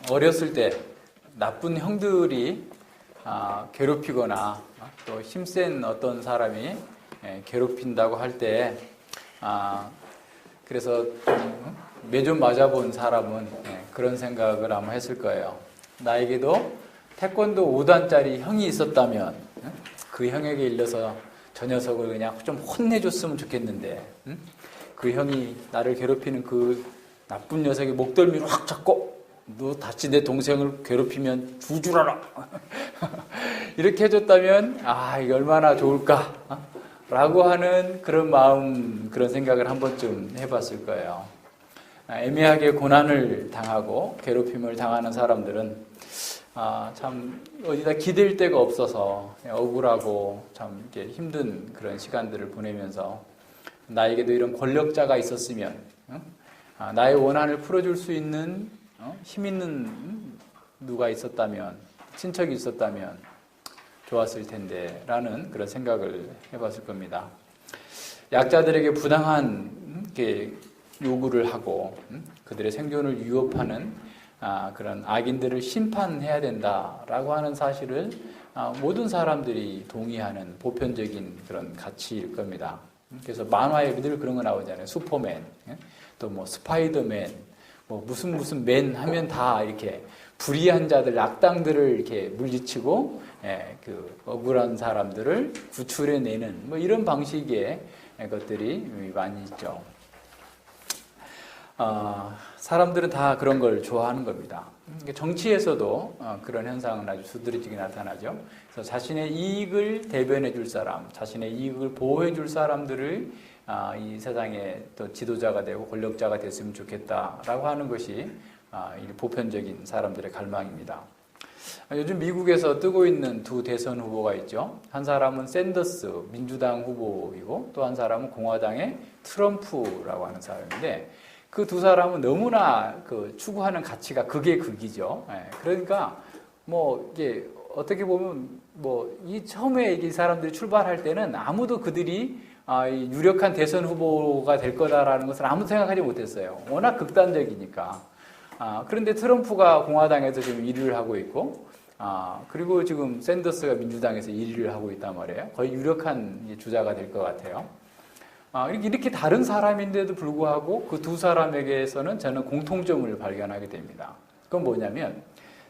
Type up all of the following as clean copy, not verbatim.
어렸을 때 나쁜 형들이 괴롭히거나 또 힘센 어떤 사람이 괴롭힌다고 할 때 그래서 매좀 맞아본 사람은 그런 생각을 아마 했을 거예요. 나에게도 태권도 5단짜리 형이 있었다면 그 형에게 일러서 저 녀석을 그냥 좀 혼내줬으면 좋겠는데 그 형이 나를 괴롭히는 그 나쁜 녀석의 목덜미를 확 잡고 너 다시 내 동생을 괴롭히면 주주라라 이렇게 해줬다면 이게 얼마나 좋을까 라고 하는 그런 마음, 그런 생각을 한 번쯤 해봤을 거예요. 애매하게 고난을 당하고 괴롭힘을 당하는 사람들은 참 어디다 기댈 데가 없어서 억울하고 참 이렇게 힘든 그런 시간들을 보내면서 나에게도 이런 권력자가 있었으면 나의 원한을 풀어줄 수 있는 힘 있는 누가 있었다면, 친척이 있었다면 좋았을 텐데 라는 그런 생각을 해봤을 겁니다. 약자들에게 부당한 요구를 하고 그들의 생존을 위협하는 그런 악인들을 심판해야 된다라고 하는 사실을 모든 사람들이 동의하는 보편적인 그런 가치일 겁니다. 그래서 만화에 늘 그런 거 나오잖아요. 슈퍼맨, 또 뭐 스파이더맨, 뭐 무슨 맨 하면 다 이렇게 불의한 자들, 악당들을 이렇게 물리치고 그 억울한 사람들을 구출해내는 뭐 이런 방식의 것들이 많이 있죠. 사람들은 다 그런 걸 좋아하는 겁니다. 정치에서도 그런 현상은 아주 두드러지게 나타나죠. 그래서 자신의 이익을 대변해 줄 사람, 자신의 이익을 보호해 줄 사람들을 이 세상에 또 지도자가 되고 권력자가 됐으면 좋겠다라고 하는 것이 보편적인 사람들의 갈망입니다. 요즘 미국에서 뜨고 있는 두 대선 후보가 있죠. 한 사람은 샌더스 민주당 후보이고 또 한 사람은 공화당의 트럼프라고 하는 사람인데 그 두 사람은 너무나 추구하는 가치가 극의 극이죠. 그러니까 뭐 이게 어떻게 보면 이 처음에 이 사람들이 출발할 때는 아무도 그들이 이 유력한 대선 후보가 될 거다라는 것을 아무도 생각하지 못했어요. 워낙 극단적이니까. 그런데 트럼프가 공화당에서 지금 1위를 하고 있고, 그리고 지금 샌더스가 민주당에서 1위를 하고 있단 말이에요. 거의 유력한 주자가 될 것 같아요. 이렇게 다른 사람인데도 불구하고 그 두 사람에게서는 저는 공통점을 발견하게 됩니다. 그건 뭐냐면,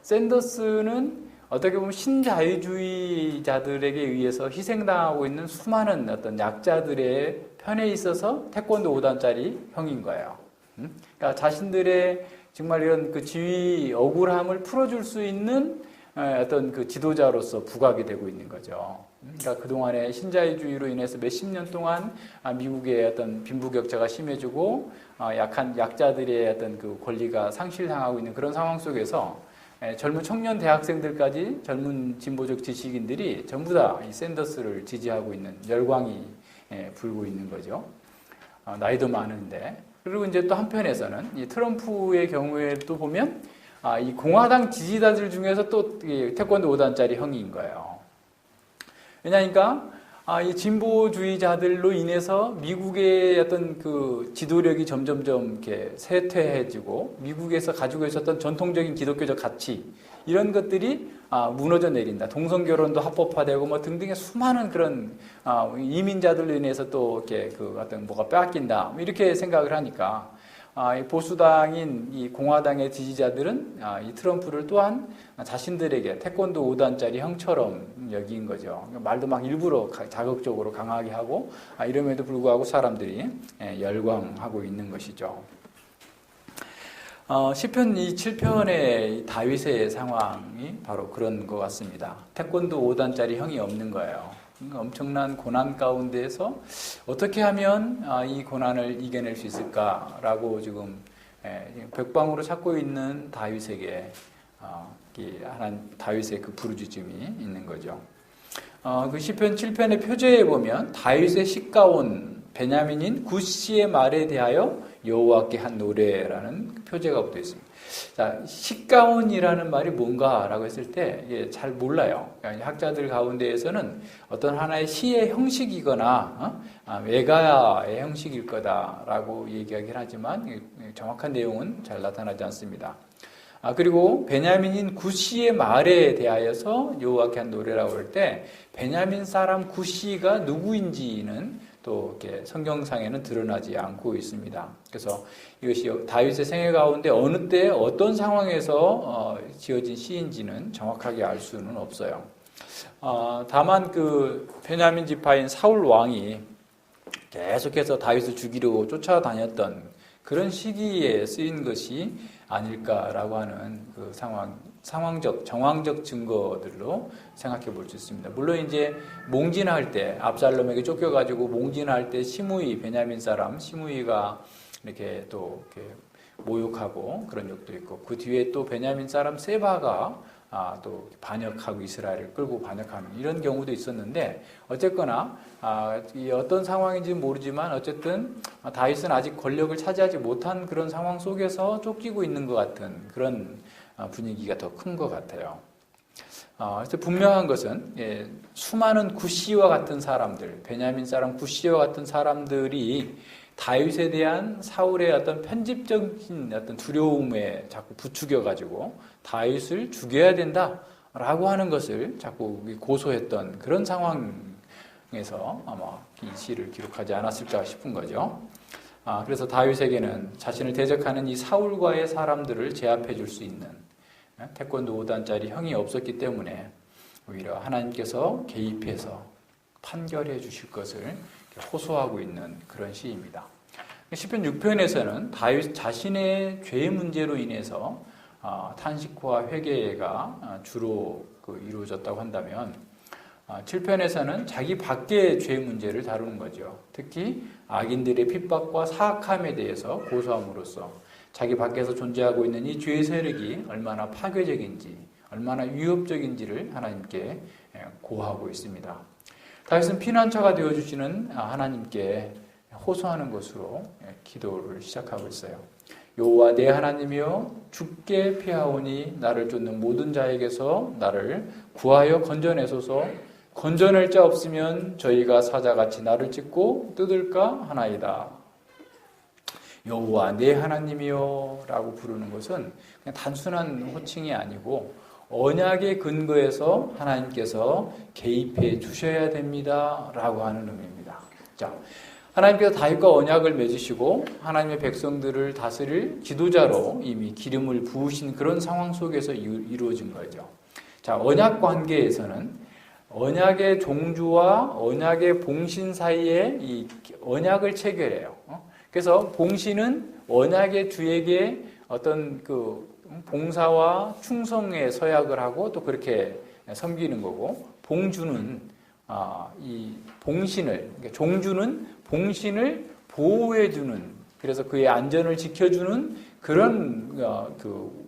샌더스는 어떻게 보면 신자유주의자들에게 의해서 희생당하고 있는 수많은 어떤 약자들의 편에 있어서 태권도 5단짜리 형인 거예요. 그러니까 자신들의 정말 이런 그 지위 억울함을 풀어줄 수 있는 어떤 그 지도자로서 부각이 되고 있는 거죠. 그러니까 그동안에 신자유주의로 인해서 몇십 년 동안 미국의 어떤 빈부격차가 심해지고 약한 약자들의 어떤 그 권리가 상실당하고 있는 그런 상황 속에서 젊은 청년 대학생들까지 젊은 진보적 지식인들이 전부 다 이 샌더스를 지지하고 있는 열광이 불고 있는 거죠. 나이도 많은데. 그리고 이제 또 한편에서는 이 트럼프의 경우에 또 보면 이 공화당 지지자들 중에서 또 태권도 5단짜리 형인 거예요. 왜냐니까 이 진보주의자들로 인해서 미국의 어떤 그 지도력이 점점점 이렇게 쇠퇴해지고 미국에서 가지고 있었던 전통적인 기독교적 가치 이런 것들이 무너져 내린다. 동성결혼도 합법화되고 뭐 등등의 수많은 그런 이민자들로 인해서 또 이렇게 그 어떤 뭐가 빼앗긴다. 이렇게 생각을 하니까 이 보수당인 이 공화당의 지지자들은 이 트럼프를 또한 자신들에게 태권도 5단짜리 형처럼 여긴 거죠. 말도 막 일부러 자극적으로 강하게 하고 이럼에도 불구하고 사람들이 열광하고 있는 것이죠. 시편 7편의 다윗의 상황이 바로 그런 것 같습니다. 태권도 5단짜리 형이 없는 거예요. 그러니까 엄청난 고난 가운데에서 어떻게 하면 이 고난을 이겨낼 수 있을까라고 지금 백방으로 찾고 있는 다윗에게 다윗의 그 부르짖음이 있는 거죠. 그 시편 7편의 표제에 보면 다윗의 시가온 베냐민인 굿시의 말에 대하여 여호와께 한 노래라는 표제가 붙어 있습니다. 자, 시가온이라는 말이 뭔가라고 했을 때 잘 몰라요. 그러니까 학자들 가운데에서는 어떤 하나의 시의 형식이거나 외가의 형식일 거다라고 얘기하긴 하지만 정확한 내용은 잘 나타나지 않습니다. 그리고 베냐민인 구시의 말에 대하여서 여호와께 한 노래라고 할 때 베냐민 사람 구시가 누구인지는 또 이렇게 성경상에는 드러나지 않고 있습니다. 그래서 이것이 다윗의 생애 가운데 어느 때 어떤 상황에서 지어진 시인지는 정확하게 알 수는 없어요. 다만 그 베냐민 지파인 사울 왕이 계속해서 다윗을 죽이려고 쫓아다녔던 그런 시기에 쓰인 것이 아닐까라고 하는 그 정황적 증거들로 생각해 볼 수 있습니다. 물론 이제 몽진할 때 압살롬에게 쫓겨가지고 몽진할 때 베냐민 사람 시므이가 이렇게 또 이렇게 모욕하고 그런 적도 있고 그 뒤에 또 베냐민 사람 세바가 또 반역하고 이스라엘을 끌고 반역하는 이런 경우도 있었는데 어쨌거나 이 어떤 상황인지는 모르지만 어쨌든 다윗은 아직 권력을 차지하지 못한 그런 상황 속에서 쫓기고 있는 것 같은 그런 분위기가 더 큰 것 같아요. 그래서 분명한 것은 수많은 구시와 같은 사람들, 베냐민 사람 구시와 같은 사람들이 다윗에 대한 사울의 어떤 편집적인 어떤 두려움에 자꾸 부추겨가지고 다윗을 죽여야 된다라고 하는 것을 자꾸 고소했던 그런 상황에서 아마 이 시를 기록하지 않았을까 싶은 거죠. 그래서 다윗에게는 자신을 대적하는 이 사울과의 사람들을 제압해 줄 수 있는 태권도 5단짜리 형이 없었기 때문에 오히려 하나님께서 개입해서 판결해 주실 것을 호소하고 있는 그런 시입니다. 시편 6편에서는 다윗 자신의 죄의 문제로 인해서 탄식과 회개가 주로 이루어졌다고 한다면 7편에서는 자기 밖의 죄 문제를 다루는 거죠. 특히 악인들의 핍박과 사악함에 대해서 고소함으로써 자기 밖에서 존재하고 있는 이 죄의 세력이 얼마나 파괴적인지, 얼마나 위협적인지를 하나님께 고하고 있습니다. 다윗은 피난처가 되어주시는 하나님께 호소하는 것으로 기도를 시작하고 있어요. 여호와 내 하나님이여 주께 피하오니 나를 쫓는 모든 자에게서 나를 구하여 건져내소서. 건져낼 자 없으면 저희가 사자같이 나를 찢고 뜯을까 하나이다. 여호와 내 하나님이여 라고 부르는 것은 그냥 단순한 호칭이 아니고 언약의 근거에서 하나님께서 개입해 주셔야 됩니다 라고 하는 의미입니다. 자, 하나님께서 다윗과 언약을 맺으시고 하나님의 백성들을 다스릴 지도자로 이미 기름을 부으신 그런 상황 속에서 이루어진 거죠. 자, 언약 관계에서는 언약의 종주와 언약의 봉신 사이에 이 언약을 체결해요. 그래서 봉신은 언약의 주에게 어떤 그 봉사와 충성의 서약을 하고 또 그렇게 섬기는 거고, 봉주는 이 봉신을, 그러니까 종주는 봉신을 보호해주는, 그래서 그의 안전을 지켜주는 그런 그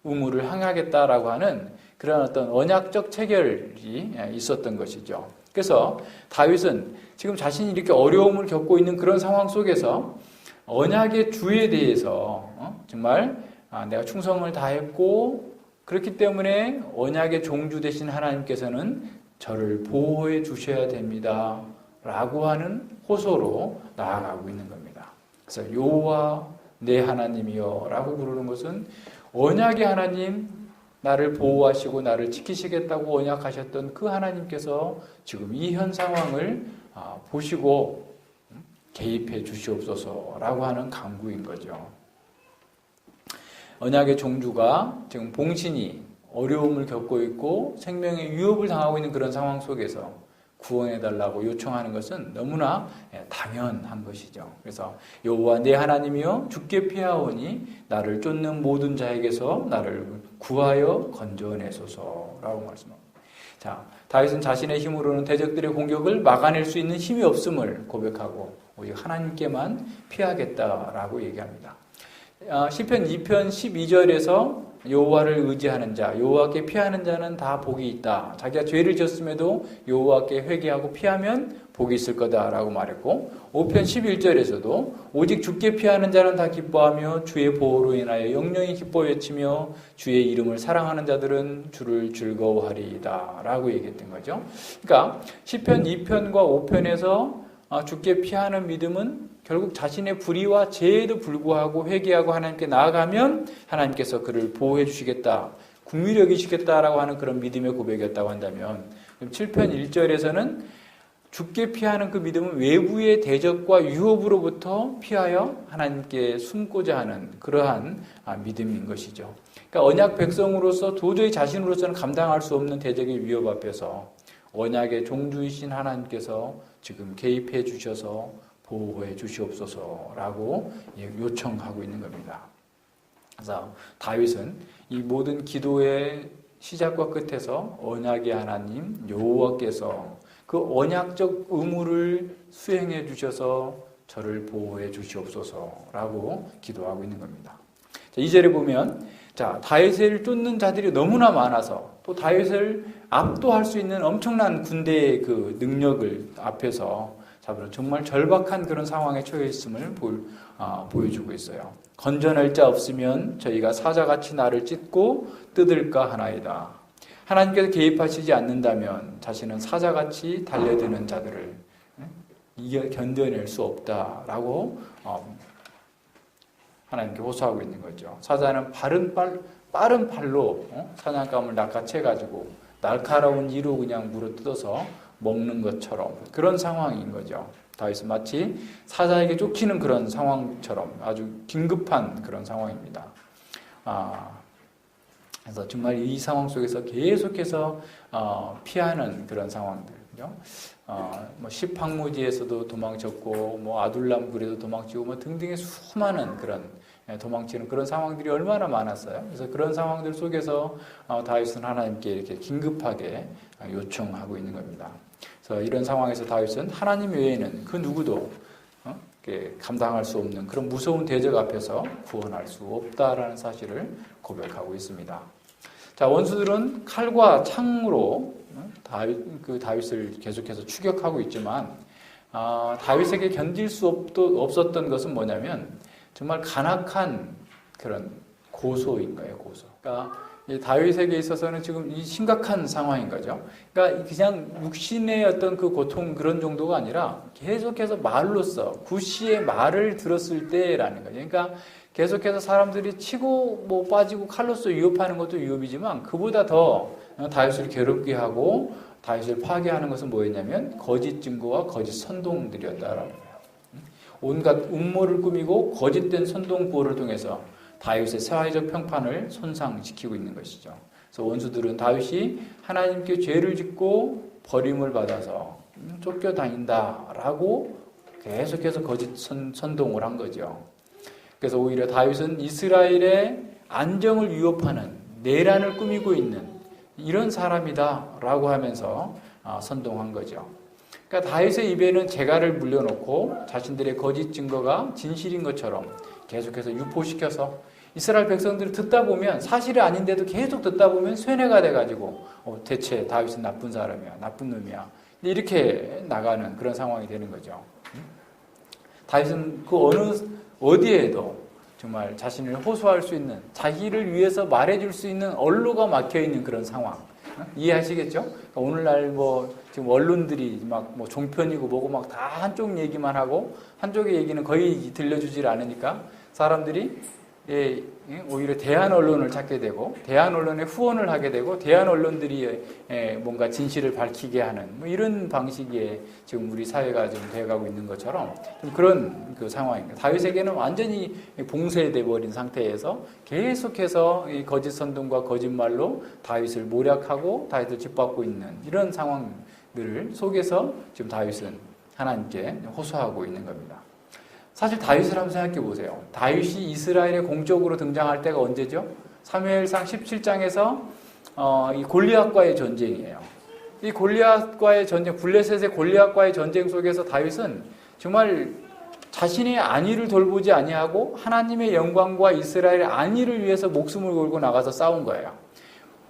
의무를 항하겠다라고 하는 그런 어떤 언약적 체결이 있었던 것이죠. 그래서 다윗은 지금 자신이 이렇게 어려움을 겪고 있는 그런 상황 속에서 언약의 주에 대해서 정말 내가 충성을 다했고 그렇기 때문에 언약의 종주 되신 하나님께서는 저를 보호해 주셔야 됩니다 라고 하는 호소로 나아가고 있는 겁니다. 그래서 여호와 내 하나님이여 라고 부르는 것은 언약의 하나님, 나를 보호하시고 나를 지키시겠다고 언약하셨던 그 하나님께서 지금 이 현 상황을 보시고 개입해 주시옵소서라고 하는 간구인 거죠. 언약의 종주가 지금 봉신이 어려움을 겪고 있고 생명의 위협을 당하고 있는 그런 상황 속에서 구원해달라고 요청하는 것은 너무나 당연한 것이죠. 그래서 여호와 내 하나님이여 주께 피하오니 나를 쫓는 모든 자에게서 나를 구하여 건져내소서라고 말씀합니다. 자, 다윗은 자신의 힘으로는 대적들의 공격을 막아낼 수 있는 힘이 없음을 고백하고 오직 하나님께만 피하겠다라고 얘기합니다. 시편 2편 12절에서 여호와를 의지하는 자, 여호와께 피하는 자는 다 복이 있다. 자기가 죄를 지었음에도 여호와께 회개하고 피하면 복이 있을 거다라고 말했고, 5편 11절에서도 오직 주께 피하는 자는 다 기뻐하며 주의 보호로 인하여 영영이 기뻐 외치며 주의 이름을 사랑하는 자들은 주를 즐거워하리이다 라고 얘기했던 거죠. 그러니까 시편 2편과 5편에서 죽게 피하는 믿음은 결국 자신의 불의와 죄에도 불구하고 회개하고 하나님께 나아가면 하나님께서 그를 보호해 주시겠다, 긍휼히 여기시겠다라고 하는 그런 믿음의 고백이었다고 한다면, 7편 1절에서는 죽게 피하는 그 믿음은 외부의 대적과 유혹으로부터 피하여 하나님께 숨고자 하는 그러한 믿음인 것이죠. 그러니까 언약 백성으로서 도저히 자신으로서는 감당할 수 없는 대적의 위협 앞에서 언약의 종주이신 하나님께서 지금 개입해 주셔서 보호해 주시옵소서라고 요청하고 있는 겁니다. 그래서 다윗은 이 모든 기도의 시작과 끝에서 언약의 하나님 여호와께서 그 언약적 의무를 수행해 주셔서 저를 보호해 주시옵소서라고 기도하고 있는 겁니다. 2절에 보면 다윗을 쫓는 자들이 너무나 많아서 또 다윗을 압도할 수 있는 엄청난 군대의 그 능력을 앞에서 정말 절박한 그런 상황에 처해 있음을 보여주고 있어요. 건져낼 자 없으면 저희가 사자같이 나를 찢고 뜯을까 하나이다. 하나님께서 개입하시지 않는다면 자신은 사자같이 달려드는 자들을 견뎌낼 수 없다라고 하나님께 호소하고 있는 거죠. 사자는 빠른 팔로 사냥감을 낚아채가지고 날카로운 이로 그냥 물어뜯어서 먹는 것처럼 그런 상황인 거죠. 다윗은 마치 사자에게 쫓기는 그런 상황처럼 아주 긴급한 그런 상황입니다. 그래서 정말 이 상황 속에서 계속해서 피하는 그런 상황들요. 십항무지에서도 도망쳤고, 아둘람 굴에도 도망치고, 등등의 수많은 그런 도망치는 그런 상황들이 얼마나 많았어요. 그래서 그런 상황들 속에서 다윗은 하나님께 이렇게 긴급하게 요청하고 있는 겁니다. 그래서 이런 상황에서 다윗은 하나님 외에는 그 누구도 감당할 수 없는 그런 무서운 대적 앞에서 구원할 수 없다라는 사실을 고백하고 있습니다. 원수들은 칼과 창으로 다윗을 계속해서 추격하고 있지만 다윗에게 견딜 수 없었던 것은 뭐냐면 정말 간악한 그런 고소인 거예요. 고소. 그러니까 다윗에게 있어서는 지금 이 심각한 상황인 거죠. 그러니까 그냥 육신의 어떤 그 고통 그런 정도가 아니라 계속해서 말로써 구시의 말을 들었을 때라는 거죠. 그러니까 계속해서 사람들이 치고 빠지고 칼로써 위협하는 것도 위협이지만 그보다 더 다윗을 괴롭게 하고 다윗을 파괴하는 것은 뭐였냐면 거짓 증거와 거짓 선동들이었다라는 거예요. 온갖 음모를 꾸미고 거짓된 선동 부호를 통해서 다윗의 사회적 평판을 손상시키고 있는 것이죠. 그래서 원수들은 다윗이 하나님께 죄를 짓고 버림을 받아서 쫓겨다닌다라고 계속해서 거짓 선동을 한 거죠. 그래서 오히려 다윗은 이스라엘의 안정을 위협하는 내란을 꾸미고 있는 이런 사람이다라고 하면서 선동한 거죠. 그러니까 다윗의 입에는 재갈을 물려놓고 자신들의 거짓 증거가 진실인 것처럼 계속해서 유포시켜서 이스라엘 백성들을 듣다 보면 사실이 아닌데도 계속 듣다 보면 쇠뇌가 돼가지고 대체 다윗은 나쁜 사람이야, 나쁜 놈이야 이렇게 나가는 그런 상황이 되는 거죠. 다윗은 그 어디에도 정말 자신을 호소할 수 있는 자기를 위해서 말해줄 수 있는 언로가 막혀있는 그런 상황 이해하시겠죠? 그러니까 오늘날 지금 언론들이 종편이고 뭐고 다 한쪽 얘기만 하고 한쪽의 얘기는 거의 들려주질 않으니까 사람들이 오히려 대한 언론을 찾게 되고 대한 언론에 후원을 하게 되고 대한 언론들이 뭔가 진실을 밝히게 하는 이런 방식의 지금 우리 사회가 좀 되어가고 있는 것처럼 좀 그런 그 상황입니다. 다윗에게는 완전히 봉쇄돼 버린 상태에서 계속해서 이 거짓 선동과 거짓말로 다윗을 모략하고 다윗을 짓밟고 있는 이런 상황들을 속에서 지금 다윗은 하나님께 호소하고 있는 겁니다. 사실 다윗을 한번 생각해 보세요. 다윗이 이스라엘에 공적으로 등장할 때가 언제죠? 사무엘상 17장에서 이 골리앗과의 전쟁이에요. 이 골리앗과의 전쟁, 블레셋의 골리앗과의 전쟁 속에서 다윗은 정말 자신의 안위를 돌보지 아니하고 하나님의 영광과 이스라엘의 안위를 위해서 목숨을 걸고 나가서 싸운 거예요.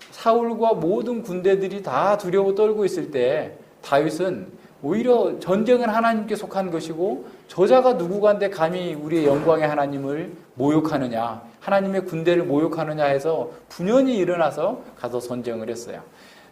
사울과 모든 군대들이 다 두려워 떨고 있을 때 다윗은 오히려 전쟁은 하나님께 속한 것이고 저자가 누구간데 감히 우리의 영광의 하나님을 모욕하느냐, 하나님의 군대를 모욕하느냐 해서 분연히 일어나서 가서 전쟁을 했어요.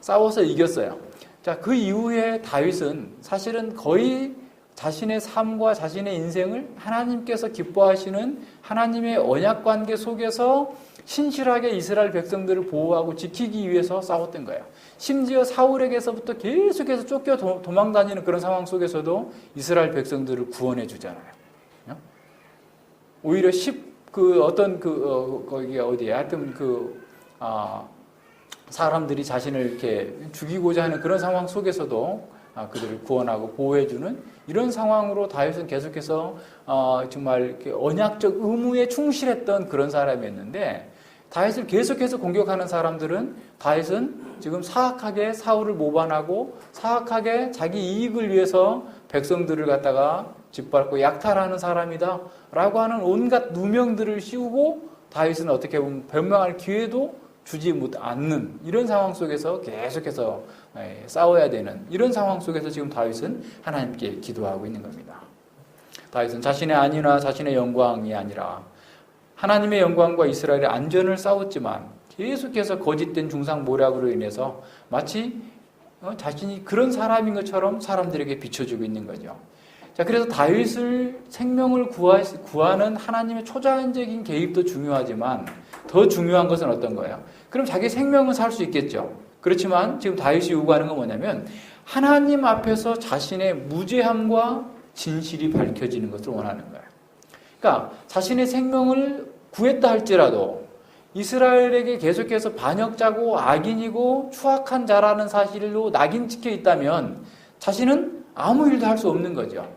싸워서 이겼어요. 자, 그 이후에 다윗은 사실은 거의 자신의 삶과 자신의 인생을 하나님께서 기뻐하시는 하나님의 언약 관계 속에서 신실하게 이스라엘 백성들을 보호하고 지키기 위해서 싸웠던 거예요. 심지어 사울에게서부터 계속해서 쫓겨 도망다니는 그런 상황 속에서도 이스라엘 백성들을 구원해 주잖아요. 오히려 거기가 어디에 하여튼 사람들이 자신을 이렇게 죽이고자 하는 그런 상황 속에서도 그들을 구원하고 보호해주는 이런 상황으로 다윗은 계속해서 정말 이렇게 언약적 의무에 충실했던 그런 사람이었는데, 다윗을 계속해서 공격하는 사람들은 다윗은 지금 사악하게 사울을 모반하고 사악하게 자기 이익을 위해서 백성들을 갖다가 짓밟고 약탈하는 사람이다 라고 하는 온갖 누명들을 씌우고 다윗은 어떻게 보면 변명할 기회도 주지 않는 이런 상황 속에서 계속해서 싸워야 되는 이런 상황 속에서 지금 다윗은 하나님께 기도하고 있는 겁니다. 다윗은 자신의 안위나 자신의 영광이 아니라 하나님의 영광과 이스라엘의 안전을 싸웠지만 계속해서 거짓된 중상 모략으로 인해서 마치 자신이 그런 사람인 것처럼 사람들에게 비춰주고 있는 거죠. 자, 그래서 다윗을 생명을 구하는 하나님의 초자연적인 개입도 중요하지만 더 중요한 것은 어떤 거예요? 그럼 자기 생명은 살 수 있겠죠. 그렇지만 지금 다윗이 요구하는 건 뭐냐면 하나님 앞에서 자신의 무죄함과 진실이 밝혀지는 것을 원하는 거예요. 그러니까 자신의 생명을 구했다 할지라도 이스라엘에게 계속해서 반역자고 악인이고 추악한 자라는 사실로 낙인 찍혀 있다면 자신은 아무 일도 할 수 없는 거죠.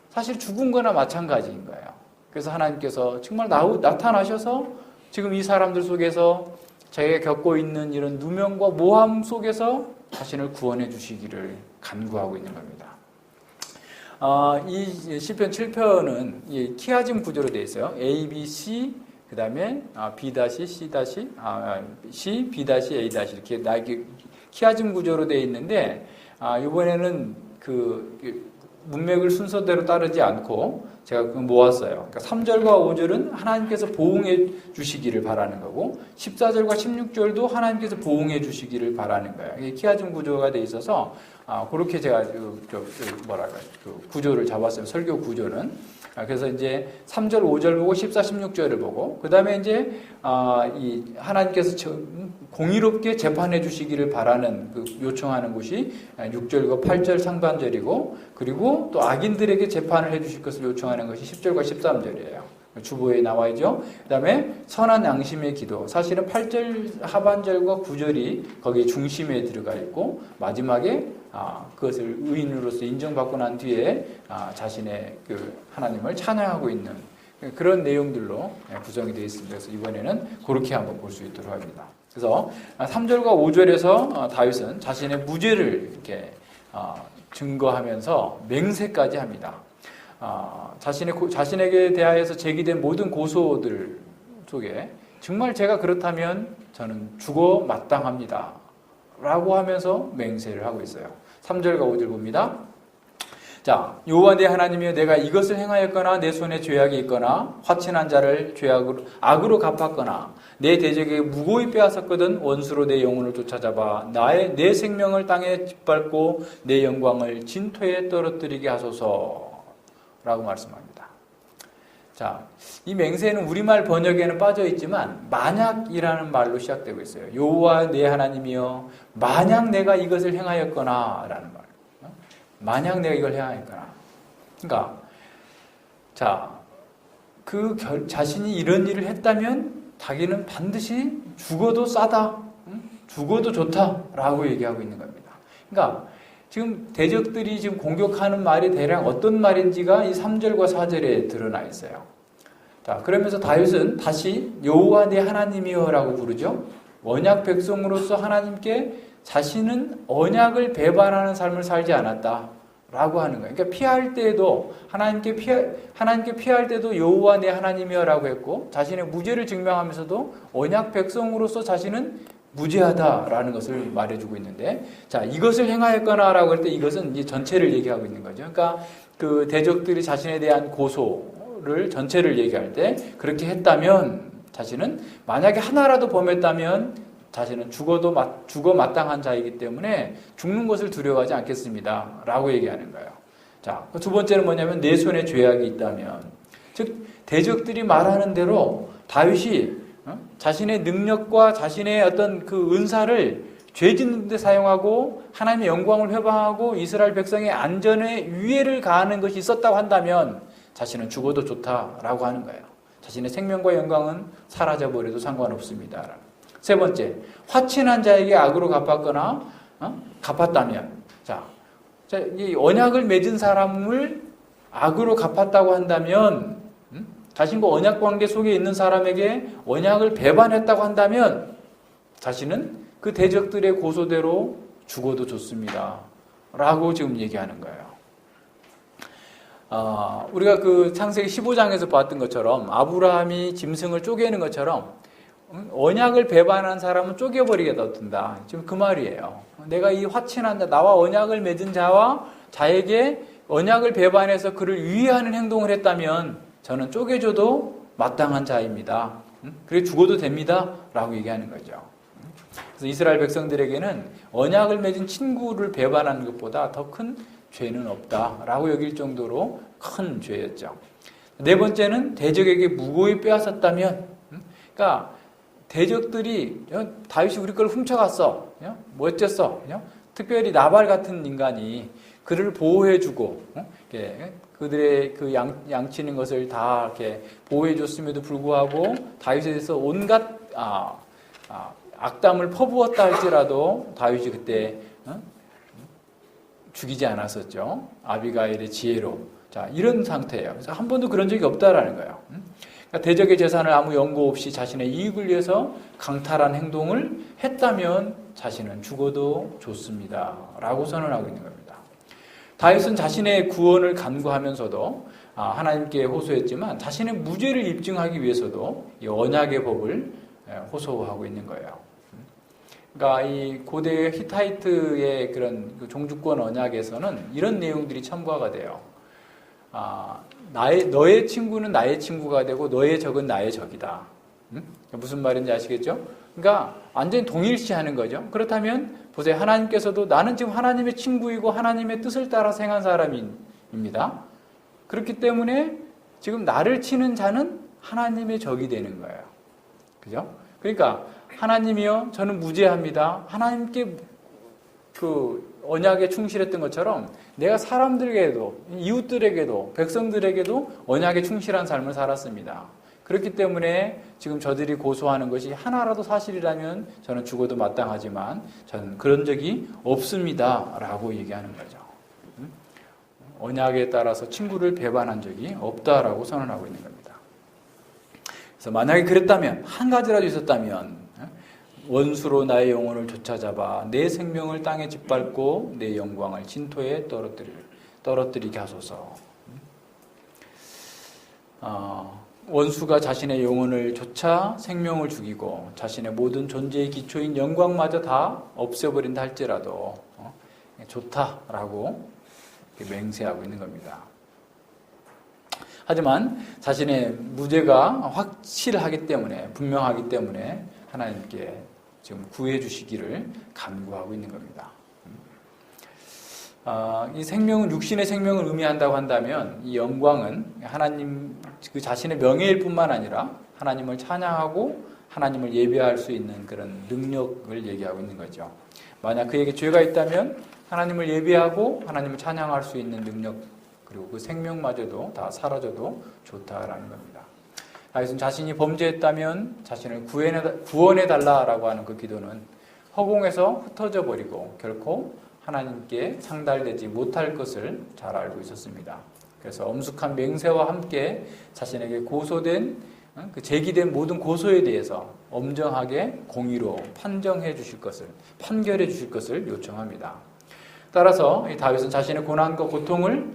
사실 죽은 거나 마찬가지인 거예요. 그래서 하나님께서 정말 나타나셔서 지금 이 사람들 속에서 자기가 겪고 있는 이런 누명과 모함 속에서 자신을 구원해 주시기를 간구하고 있는 겁니다. 이 시편 7편은 키아즘 구조로 되어 있어요. A, B, C, 그 다음에 B-, C-, C, B-, A- 이렇게 키아즘 구조로 되어 있는데, 이번에는 문맥을 순서대로 따르지 않고 제가 모았어요. 그러니까 3절과 5절은 하나님께서 보응해 주시기를 바라는 거고 14절과 16절도 하나님께서 보응해 주시기를 바라는 거예요. 이게 키아즘 구조가 돼 있어서 그렇게 제가 구조를 잡았어요. 설교 구조는. 그래서 이제 3절, 5절 보고 14, 16절을 보고 그 다음에 이제 이 하나님께서 공의롭게 재판해 주시기를 바라는 요청하는 곳이 6절과 8절 상반절이고, 그리고 또 악인들에게 재판을 해 주실 것을 요청하는 것이 10절과 13절이에요. 주보에 나와 있죠. 그 다음에 선한 양심의 기도, 사실은 8절 하반절과 9절이 거기에 중심에 들어가 있고 마지막에 그것을 의인으로서 인정받고 난 뒤에 자신의 하나님을 찬양하고 있는 그런 내용들로 구성이 되어 있습니다. 그래서 이번에는 그렇게 한번 볼 수 있도록 합니다. 그래서 3절과 5절에서 다윗은 자신의 무죄를 이렇게 증거하면서 맹세까지 합니다. 자신에게 대하여서 제기된 모든 고소들 속에 정말 제가 그렇다면 저는 죽어 마땅합니다 라고 하면서 맹세를 하고 있어요. 3절과 5절 봅니다. 자, 여호와 내 하나님이여, 내가 이것을 행하였거나 내 손에 죄악이 있거나 화친한 자를 악으로 갚았거나 내 대적에게 무고히 빼앗았거든 원수로 내 영혼을 쫓아잡아 내 생명을 땅에 짓밟고 내 영광을 진토에 떨어뜨리게 하소서 라고 말씀합니다. 자, 이 맹세는 우리말 번역에는 빠져 있지만 만약이라는 말로 시작되고 있어요. 여호와 내 하나님이여, 만약 내가 이것을 행하였거나 라는 말. 만약 내가 이걸 행하였거나. 그러니까 자, 자신이 이런 일을 했다면 자기는 반드시 죽어도 싸다, 죽어도 좋다라고 얘기하고 있는 겁니다. 그러니까 지금 대적들이 지금 공격하는 말이 대략 어떤 말인지가 이 3절과 4절에 드러나 있어요. 자, 그러면서 다윗은 다시 여호와 내 하나님이여라고 부르죠. 언약 백성으로서 하나님께 자신은 언약을 배반하는 삶을 살지 않았다라고 하는 거예요. 그러니까 피할 때에도 하나님께 피할 때도 여호와 내 하나님이여라고 했고, 자신의 무죄를 증명하면서도 언약 백성으로서 자신은 무죄하다라는 것을 말해주고 있는데, 자, 이것을 행하였거나라고 할 때 이것은 이제 전체를 얘기하고 있는 거죠. 그러니까 그 대적들이 자신에 대한 고소를 전체를 얘기할 때 그렇게 했다면 자신은 만약에 하나라도 범했다면 자신은 죽어 마땅한 자이기 때문에 죽는 것을 두려워하지 않겠습니다 라고 얘기하는 거예요. 자, 두 번째는 뭐냐면 내 손에 죄악이 있다면, 즉 대적들이 말하는 대로 다윗이 자신의 능력과 자신의 어떤 그 은사를 죄 짓는 데 사용하고 하나님의 영광을 회방하고 이스라엘 백성의 안전에 위해를 가하는 것이 있었다고 한다면 자신은 죽어도 좋다라고 하는 거예요. 자신의 생명과 영광은 사라져버려도 상관없습니다. 세 번째, 화친한 자에게 악으로 갚았거나 갚았다면, 이 언약을 맺은 사람을 악으로 갚았다고 한다면, 자신과 언약 관계 속에 있는 사람에게 언약을 배반했다고 한다면 자신은 그 대적들의 고소대로 죽어도 좋습니다. 라고 지금 얘기하는 거예요. 우리가 그 창세기 15장에서 봤던 것처럼 아브라함이 짐승을 쪼개는 것처럼 언약을 배반한 사람은 쪼개버리게 둔다. 지금 그 말이에요. 내가 이 화친한 자, 나와 언약을 맺은 자와 자에게 언약을 배반해서 그를 유의하는 행동을 했다면 저는 쪼개줘도 마땅한 자입니다. 그래 죽어도 됩니다. 라고 얘기하는 거죠. 그래서 이스라엘 백성들에게는 언약을 맺은 친구를 배반하는 것보다 더 큰 죄는 없다라고 여길 정도로 큰 죄였죠. 네 번째는 대적에게 무고히 빼앗았다면, 그러니까 대적들이 다윗이 우리 걸 훔쳐갔어, 뭐 어쨌어, 특별히 나발 같은 인간이 그를 보호해주고 그들의 그 양치는 것을 다 이렇게 보호해줬음에도 불구하고 다윗에 대해서 온갖 악담을 퍼부었다 할지라도 다윗이 그때 죽이지 않았었죠. 아비가일의 지혜로. 자, 이런 상태예요. 그래서 한 번도 그런 적이 없다라는 거예요. 그러니까 대적의 재산을 아무 연고 없이 자신의 이익을 위해서 강탈한 행동을 했다면 자신은 죽어도 좋습니다. 라고 선언하고 있는 겁니다. 다윗은 자신의 구원을 간구하면서도 하나님께 호소했지만 자신의 무죄를 입증하기 위해서도 이 언약의 법을 호소하고 있는 거예요. 그러니까 이 고대 히타이트의 그런 종주권 언약에서는 이런 내용들이 첨부가 돼요. 너의 친구는 나의 친구가 되고 너의 적은 나의 적이다. 무슨 말인지 아시겠죠? 그러니까 완전히 동일시하는 거죠. 그렇다면 보세요. 하나님께서도 나는 지금 하나님의 친구이고 하나님의 뜻을 따라 행한 사람입니다. 그렇기 때문에 지금 나를 치는 자는 하나님의 적이 되는 거예요. 그죠? 그러니까 하나님이요, 저는 무죄합니다. 하나님께 그 언약에 충실했던 것처럼 내가 사람들에게도, 이웃들에게도, 백성들에게도 언약에 충실한 삶을 살았습니다. 그렇기 때문에 지금 저들이 고소하는 것이 하나라도 사실이라면 저는 죽어도 마땅하지만 저는 그런 적이 없습니다. 라고 얘기하는 거죠. 언약에 따라서 친구를 배반한 적이 없다라고 선언하고 있는 겁니다. 그래서 만약에 그랬다면, 한 가지라도 있었다면 원수로 나의 영혼을 쫓아잡아 내 생명을 땅에 짓밟고 내 영광을 진토에 떨어뜨리게 하소서. 원수가 자신의 영혼을 쫓아 생명을 죽이고 자신의 모든 존재의 기초인 영광마저 다 없애버린다 할지라도 좋다라고 맹세하고 있는 겁니다. 하지만 자신의 무죄가 확실하기 때문에, 분명하기 때문에 하나님께 지금 구해 주시기를 간구하고 있는 겁니다. 이 생명은 육신의 생명을 의미한다고 한다면 이 영광은 하나님 그 자신의 명예일 뿐만 아니라 하나님을 찬양하고 하나님을 예배할 수 있는 그런 능력을 얘기하고 있는 거죠. 만약 그에게 죄가 있다면 하나님을 예배하고 하나님을 찬양할 수 있는 능력, 그리고 그 생명마저도 다 사라져도 좋다라는 겁니다. 다윗은 자신이 범죄했다면 자신을 구원해달라라고 하는 그 기도는 허공에서 흩어져 버리고 결코 하나님께 상달되지 못할 것을 잘 알고 있었습니다. 그래서 엄숙한 맹세와 함께 자신에게 고소된, 제기된 모든 고소에 대해서 엄정하게 공의로 판결해 주실 것을 요청합니다. 따라서 다윗은 자신의 고난과 고통을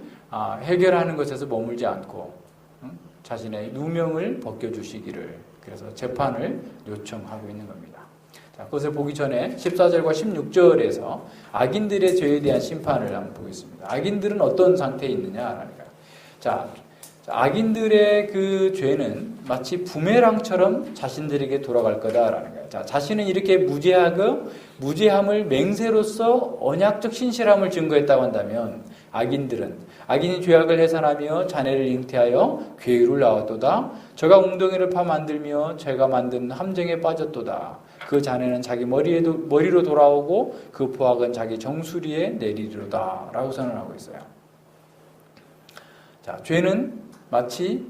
해결하는 것에서 머물지 않고 자신의 누명을 벗겨주시기를, 그래서 재판을 요청하고 있는 겁니다. 자, 그것을 보기 전에 14절과 16절에서 악인들의 죄에 대한 심판을 한번 보겠습니다. 악인들은 어떤 상태에 있느냐라는 거예요. 자, 악인들의 그 죄는 마치 부메랑처럼 자신들에게 돌아갈 거다라는 거예요. 자, 자신은 이렇게 무죄함을 맹세로서 언약적 신실함을 증거했다고 한다면 악인이 죄악을 해산하며 자네를 잉태하여 괴유를 낳았도다. 저가 웅덩이를 파 만들며 제가 만든 함정에 빠졌도다. 그 자네는 자기 머리로 돌아오고 그 포악은 자기 정수리에 내리리로다. 라고 선언하고 있어요. 자, 죄는 마치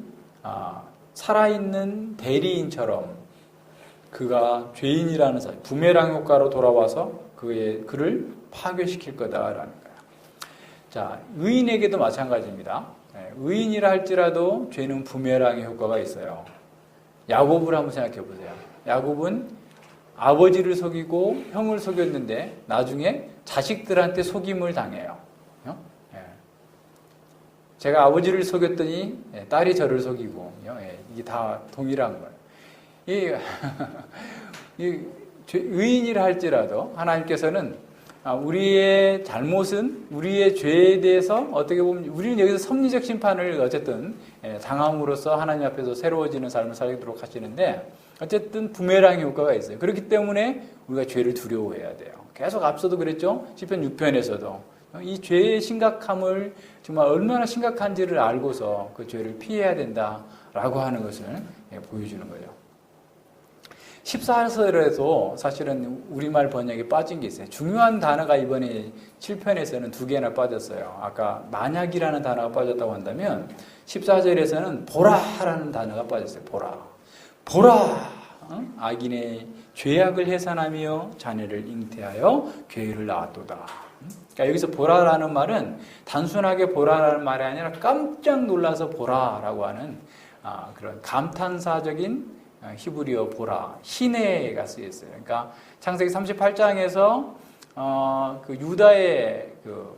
살아있는 대리인처럼 그가 죄인이라는 사실, 부메랑 효과로 돌아와서 그를 파괴시킬 거다라는 거예요. 자, 의인에게도 마찬가지입니다. 의인이라 할지라도 죄는 부메랑의 효과가 있어요. 야곱을 한번 생각해 보세요. 야곱은 아버지를 속이고 형을 속였는데 나중에 자식들한테 속임을 당해요. 제가 아버지를 속였더니 딸이 저를 속이고, 이게 다 동일한 거예요. 의인이라 할지라도 하나님께서는 우리의 잘못은, 우리의 죄에 대해서 어떻게 보면 우리는 여기서 섭리적 심판을 어쨌든 당함으로써 하나님 앞에서 새로워지는 삶을 살도록 하시는데, 어쨌든 부메랑의 효과가 있어요. 그렇기 때문에 우리가 죄를 두려워해야 돼요. 계속 앞서도 그랬죠. 시편 6편에서도 이 죄의 심각함을 정말 얼마나 심각한지를 알고서 그 죄를 피해야 된다라고 하는 것을 보여주는 거죠. 14절에도 사실은 우리말 번역에 빠진 게 있어요. 중요한 단어가 이번에 7편에서는 2개나 빠졌어요. 아까 만약이라는 단어가 빠졌다고 한다면 14절에서는 보라라는 단어가 빠졌어요. 보라. 악인의 죄악을 해산하며 자네를 잉태하여 괴유를 낳았도다. 그러니까 여기서 보라라는 말은 단순하게 보라라는 말이 아니라 깜짝 놀라서 보라라고 하는 그런 감탄사적인 히브리어 보라, 희내가 쓰였어요. 그러니까 창세기 38장에서 그 유다의 그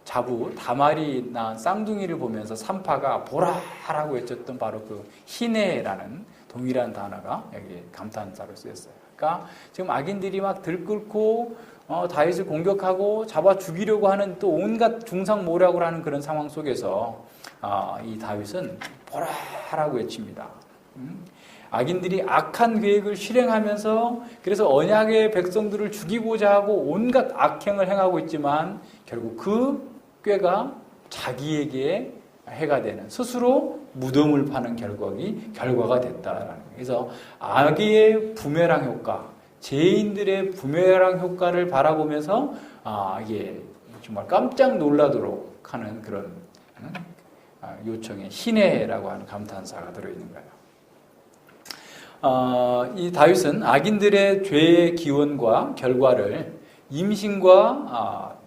자부 다말이 낳은 쌍둥이를 보면서 산파가 보라라고 외쳤던 바로 그 희내라는 동일한 단어가 여기 감탄사로 쓰였어요. 그러니까 지금 악인들이 막 들끓고 다윗을 공격하고 잡아 죽이려고 하는 또 온갖 중상모략을 하는 그런 상황 속에서 이 다윗은 보라라고 외칩니다. 악인들이 악한 계획을 실행하면서 그래서 언약의 백성들을 죽이고자 하고 온갖 악행을 행하고 있지만 결국 그 꾀가 자기에게 해가 되는, 스스로 무덤을 파는 결과가 됐다라는 거예요. 그래서 악의 부메랑 효과, 죄인들의 부메랑 효과를 바라보면서 이게 정말 깜짝 놀라도록 하는 그런 요청에 희내라고 하는 감탄사가 들어있는 거예요. 이 다윗은 악인들의 죄의 기원과 결과를 임신과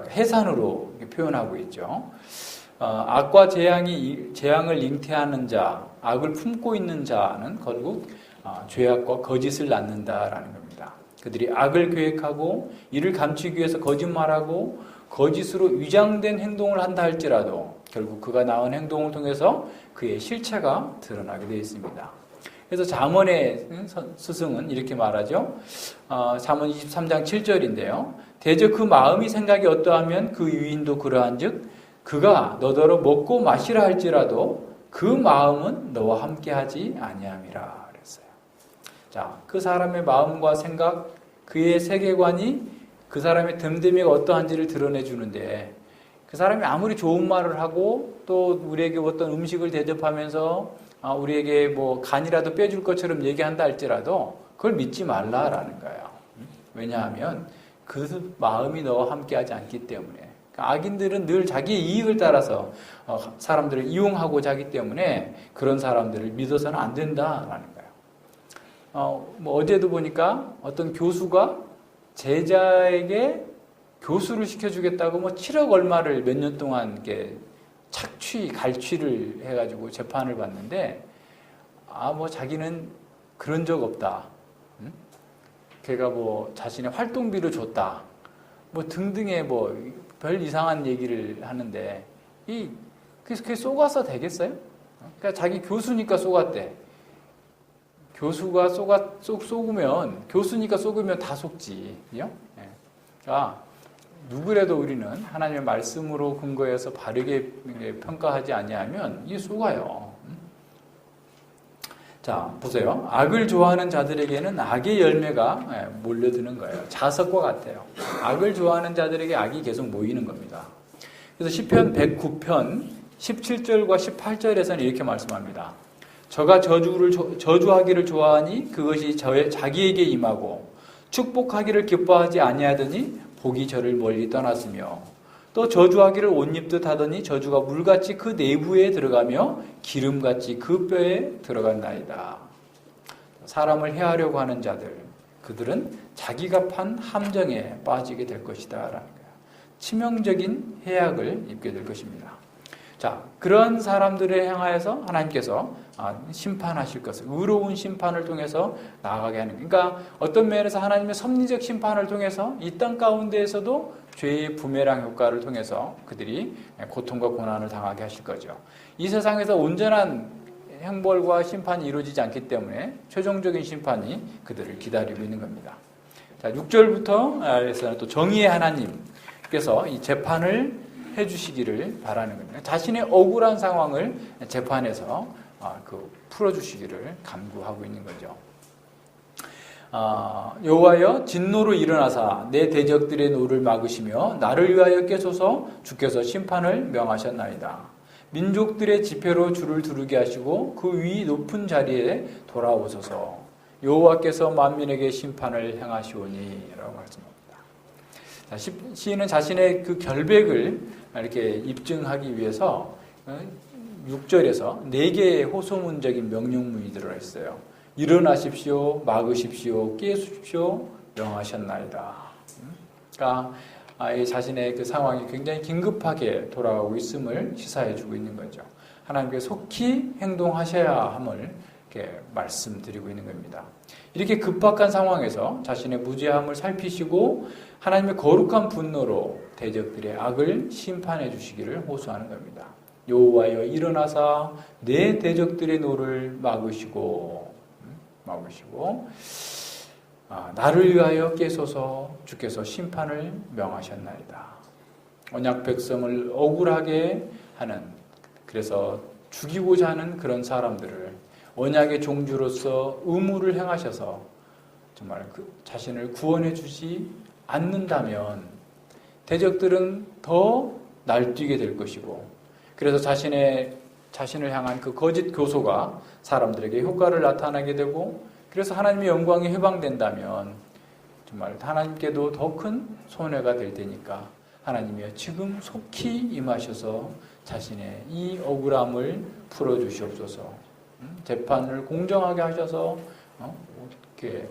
해산으로 표현하고 있죠. 악과 재앙을 잉태하는 자, 악을 품고 있는 자는 결국 죄악과 거짓을 낳는다라는 겁니다. 그들이 악을 계획하고 이를 감추기 위해서 거짓말하고 거짓으로 위장된 행동을 한다 할지라도 결국 그가 낳은 행동을 통해서 그의 실체가 드러나게 되어 있습니다. 그래서 잠언의 스승은 이렇게 말하죠. 잠언 23장 7절인데요. 대저 그 마음이 생각이 어떠하면 그 유인도 그러한즉 그가 너더러 먹고 마시라 할지라도 그 마음은 너와 함께하지 아니함이라 그랬어요. 자, 그 사람의 마음과 생각, 그의 세계관이 그 사람의 됨됨이가 어떠한지를 드러내 주는데, 그 사람이 아무리 좋은 말을 하고 또 우리에게 어떤 음식을 대접하면서 우리에게 뭐 간이라도 빼줄 것처럼 얘기한다 할지라도 그걸 믿지 말라라는 거예요. 왜냐하면 그 마음이 너와 함께하지 않기 때문에. 악인들은 늘 자기의 이익을 따라서 사람들을 이용하고자 하기 때문에 그런 사람들을 믿어서는 안 된다라는 거예요. 어제도 보니까 어떤 교수가 제자에게 교수를 시켜주겠다고 7억 얼마를 몇 년 동안 이렇게 갈취를 해가지고 재판을 받는데, 자기는 그런 적 없다. 걔가 자신의 활동비를 줬다. 등등의 별 이상한 얘기를 하는데, 그게 쏘가서 되겠어요? 그러니까 자기 교수니까 쏘갔대. 교수가 쏘으면, 교수니까 쏘으면 다 속지. 그러니까 누구라도 우리는 하나님의 말씀으로 근거해서 바르게 평가하지 아니하면 이게 쏘가요. 자, 보세요. 악을 좋아하는 자들에게는 악의 열매가 몰려드는 거예요. 자석과 같아요. 악을 좋아하는 자들에게 악이 계속 모이는 겁니다. 그래서 시편 109편 17절과 18절에서는 이렇게 말씀합니다. 저가 저주하기를 좋아하니 그것이 자기에게 임하고 축복하기를 기뻐하지 아니하더니 복이 저를 멀리 떠났으며 또 저주하기를 옷 입듯 하더니 저주가 물같이 그 내부에 들어가며 기름같이 그 뼈에 들어간다이다. 사람을 해하려고 하는 자들, 그들은 자기가 판 함정에 빠지게 될 것이다 라는 거예요. 치명적인 해악을 입게 될 것입니다. 자, 그런 사람들을 향하여서 하나님께서 심판하실 것을, 의로운 심판을 통해서 나아가게 하는 거예요. 그러니까 어떤 면에서 하나님의 섭리적 심판을 통해서 이 땅 가운데에서도 죄의 부메랑 효과를 통해서 그들이 고통과 고난을 당하게 하실 거죠. 이 세상에서 온전한 형벌과 심판이 이루어지지 않기 때문에 최종적인 심판이 그들을 기다리고 있는 겁니다. 자, 6절부터 또 정의의 하나님께서 이 재판을 해주시기를 바라는 겁니다. 자신의 억울한 상황을 재판에서 풀어주시기를 간구하고 있는 거죠. 여호와여 진노로 일어나사 내 대적들의 노를 막으시며 나를 위하여 깨소서. 주께서 심판을 명하셨나이다. 민족들의 지폐로 주를 두르게 하시고 그 위 높은 자리에 돌아오소서. 여호와께서 만민에게 심판을 행하시오니 라고 말씀합니다. 시인은 자신의 그 결백을 이렇게 입증하기 위해서 6절에서 4개의 호소문적인 명령문이 들어있어요. 일어나십시오, 막으십시오, 깨우십시오, 명하셨나이다. 그러니까 자신의 그 상황이 굉장히 긴급하게 돌아오고 있음을 시사해주고 있는 거죠. 하나님께 속히 행동하셔야 함을 이렇게 말씀드리고 있는 겁니다. 이렇게 급박한 상황에서 자신의 무죄함을 살피시고 하나님의 거룩한 분노로 대적들의 악을 심판해 주시기를 호소하는 겁니다. 여호와여 일어나사 내 대적들의 노를 막으시고 나를 위하여 깨소서. 주께서 심판을 명하셨나이다. 언약 백성을 억울하게 하는, 그래서 죽이고자 하는 그런 사람들을 언약의 종주로서 의무를 행하셔서 정말 자신을 구원해 주지 않는다면 대적들은 더 날뛰게 될 것이고, 그래서 자신을 향한 그 거짓 교소가 사람들에게 효과를 나타나게 되고, 그래서 하나님의 영광이 해방된다면 정말 하나님께도 더 큰 손해가 될 테니까 하나님이여 지금 속히 임하셔서 자신의 이 억울함을 풀어주시옵소서. 재판을 공정하게 하셔서 이렇게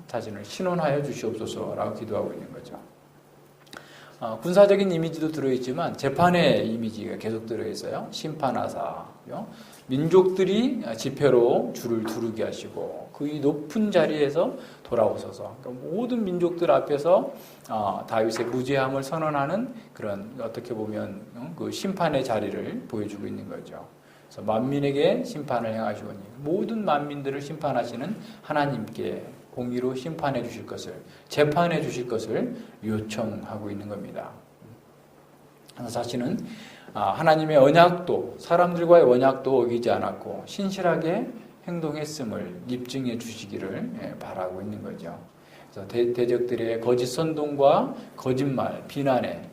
자신을 신원하여 주시옵소서라고 기도하고 있는 거죠. 군사적인 이미지도 들어있지만 재판의 이미지가 계속 들어있어요. 심판하사요. 민족들이 지폐로 주를 두르게 하시고 그 높은 자리에서 돌아오소서. 그러니까 모든 민족들 앞에서 다윗의 무죄함을 선언하는 그런 어떻게 보면 그 심판의 자리를 보여주고 있는 거죠. 그래서 만민에게 심판을 행하시오니 모든 만민들을 심판하시는 하나님께 공의로 심판해 주실 것을, 재판해 주실 것을 요청하고 있는 겁니다. 자신은 하나님의 언약도, 사람들과의 언약도 어기지 않았고 신실하게 행동했음을 입증해 주시기를 바라고 있는 거죠. 그래서 대적들의 거짓 선동과 거짓말, 비난에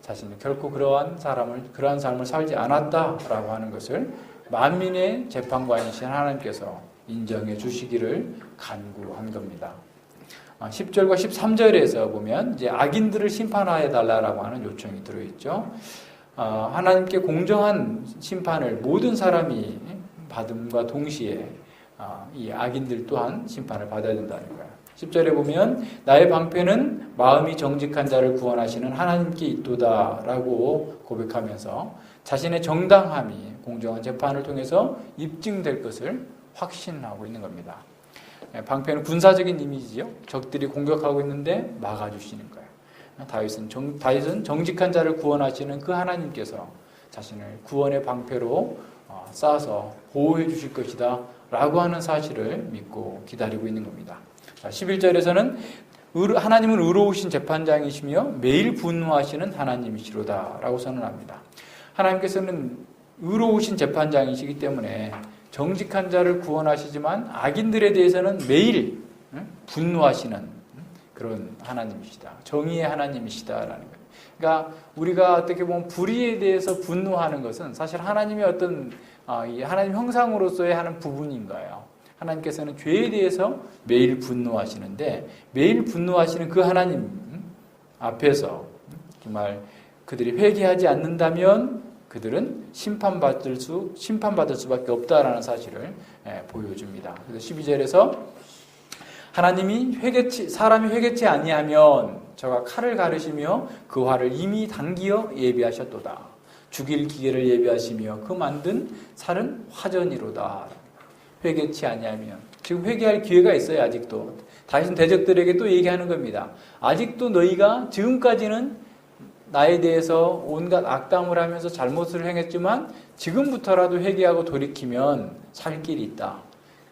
자신은 결코 그러한 삶을 살지 않았다라고 하는 것을 만민의 재판관이신 하나님께서 인정해 주시기를 간구한 겁니다. 10절과 13절에서 보면 이제 악인들을 심판하여 달라라고 하는 요청이 들어있죠. 하나님께 공정한 심판을 모든 사람이 받음과 동시에 이 악인들 또한 심판을 받아야 된다는 거예요. 10절에 보면 나의 방패는 마음이 정직한 자를 구원하시는 하나님께 있도다라고 고백하면서 자신의 정당함이 공정한 재판을 통해서 입증될 것을 확신하고 있는 겁니다. 방패는 군사적인 이미지죠. 적들이 공격하고 있는데 막아주시는 거예요. 다윗은 정직한 자를 구원하시는 그 하나님께서 자신을 구원의 방패로 쌓아서 보호해 주실 것이다 라고 하는 사실을 믿고 기다리고 있는 겁니다. 11절에서는 하나님은 의로우신 재판장이시며 매일 분노하시는 하나님이시로다 라고 선언합니다. 하나님께서는 의로우신 재판장이시기 때문에 정직한 자를 구원하시지만 악인들에 대해서는 매일 분노하시는 그런 하나님이시다. 정의의 하나님이시다라는 거예요. 그러니까 우리가 어떻게 보면 불의에 대해서 분노하는 것은 사실 하나님의 어떤 이 하나님 형상으로서의 하는 부분인 거예요. 하나님께서는 죄에 대해서 매일 분노하시는데 매일 분노하시는 그 하나님 앞에서 정말 그들이 회개하지 않는다면 그들은 심판받을 수밖에 없다라는 사실을 보여줍니다. 그래서 12절에서 하나님이 사람이 회개치 아니하면 저가 칼을 가르시며 그 화를 이미 당기어 예비하셨도다. 죽일 기계를 예비하시며 그 만든 살은 화전이로다. 회개치 아니하면 지금 회개할 기회가 있어요. 아직도 다윗은 대적들에게 또 얘기하는 겁니다. 아직도 너희가 지금까지는 나에 대해서 온갖 악담을 하면서 잘못을 행했지만 지금부터라도 회개하고 돌이키면 살 길이 있다.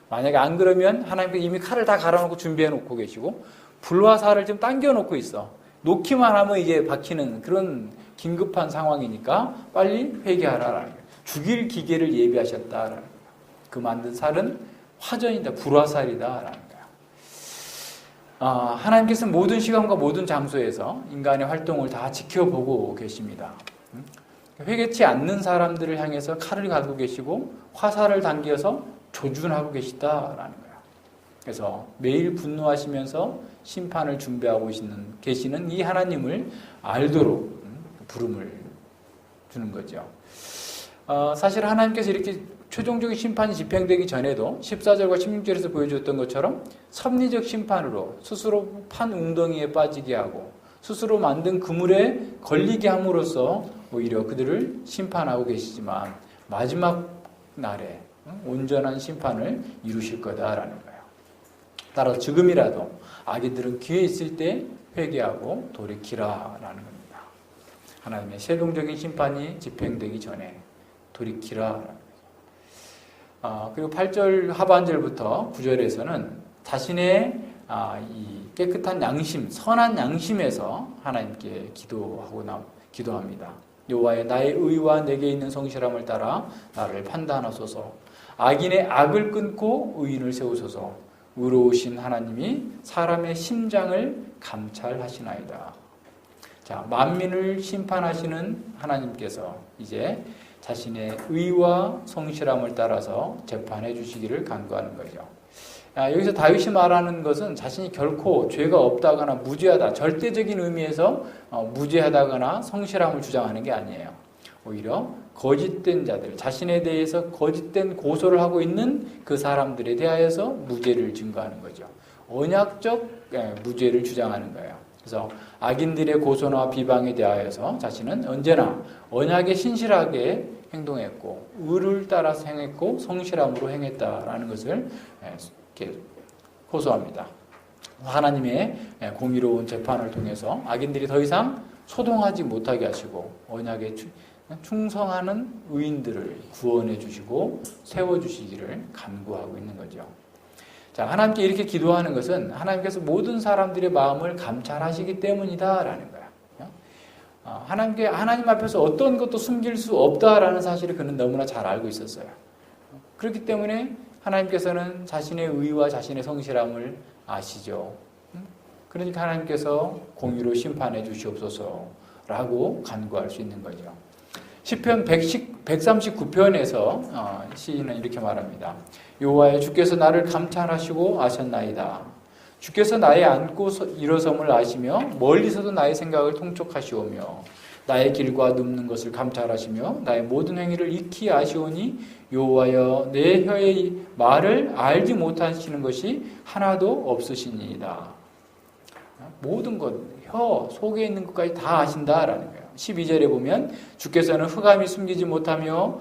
만약에 안 그러면 하나님께서 이미 칼을 다 갈아놓고 준비해 놓고 계시고 불과 살을 좀 당겨 놓고 있어. 놓기만 하면 이제 박히는 그런 긴급한 상황이니까 빨리 회개하라라는 거예요. 죽일 기계를 예비하셨다라는 거예요. 그 만든 살은 화전이다. 불화살이다라는 거예요. 하나님께서는 모든 시간과 모든 장소에서 인간의 활동을 다 지켜보고 계십니다. 회개치 않는 사람들을 향해서 칼을 가지고 계시고 화살을 당겨서 조준하고 계시다라는 거예요. 그래서 매일 분노하시면서 심판을 준비하고 계시는 이 하나님을 알도록 부름을 주는 거죠. 사실 하나님께서 이렇게 최종적인 심판이 집행되기 전에도 14절과 16절에서 보여주었던 것처럼 섭리적 심판으로 스스로 판 웅덩이에 빠지게 하고 스스로 만든 그물에 걸리게 함으로써 오히려 그들을 심판하고 계시지만 마지막 날에 온전한 심판을 이루실 거다라는 거예요. 따라서 지금이라도 악인들은 기회 있을 때 회개하고 돌이키라라는 겁니다. 하나님의 최종적인 심판이 집행되기 전에 돌이키라. 그리고 8절 하반절부터 9절에서는 자신의 이 깨끗한 양심, 선한 양심에서 하나님께 기도합니다. 여호와의 나의 의와 내게 있는 성실함을 따라 나를 판단하소서. 악인의 악을 끊고 의인을 세우소서. 의로우신 하나님이 사람의 심장을 감찰하시나이다. 자, 만민을 심판하시는 하나님께서 이제 자신의 의와 성실함을 따라서 재판해 주시기를 간구하는 거죠. 여기서 다윗이 말하는 것은 자신이 결코 죄가 없다거나 무죄하다, 절대적인 의미에서 무죄하다거나 성실함을 주장하는 게 아니에요. 오히려 거짓된 자들, 자신에 대해서 거짓된 고소를 하고 있는 그 사람들에 대하여서 무죄를 증거하는 거죠. 언약적 무죄를 주장하는 거예요. 그래서 악인들의 고소나 비방에 대하여서 자신은 언제나 언약에 신실하게 행동했고 의를 따라서 행했고 성실함으로 행했다라는 것을 이렇게 호소합니다. 하나님의 공의로운 재판을 통해서 악인들이 더 이상 소동하지 못하게 하시고 언약에 충성하는 의인들을 구원해 주시고 세워 주시기를 간구하고 있는 거죠. 자, 하나님께 이렇게 기도하는 것은 하나님께서 모든 사람들의 마음을 감찰하시기 때문이다라는 거야. 하나님 앞에서 어떤 것도 숨길 수 없다라는 사실을 그는 너무나 잘 알고 있었어요. 그렇기 때문에 하나님께서는 자신의 의와 자신의 성실함을 아시죠. 그러니까 하나님께서 공의로 심판해 주시옵소서라고 간구할 수 있는 거죠. 시편 139편에서 시인은 이렇게 말합니다. 여호와여, 주께서 나를 감찰하시고 아셨나이다. 주께서 나의 앉고 일어섬을 아시며 멀리서도 나의 생각을 통촉하시오며 나의 길과 눕는 것을 감찰하시며 나의 모든 행위를 익히 아시오니 여호와여, 내 혀의 말을 알지 못하시는 것이 하나도 없으시니이다. 모든 것, 혀 속에 있는 것까지 다 아신다라는 거예요. 12절에 보면 주께서는 흑암이 숨기지 못하며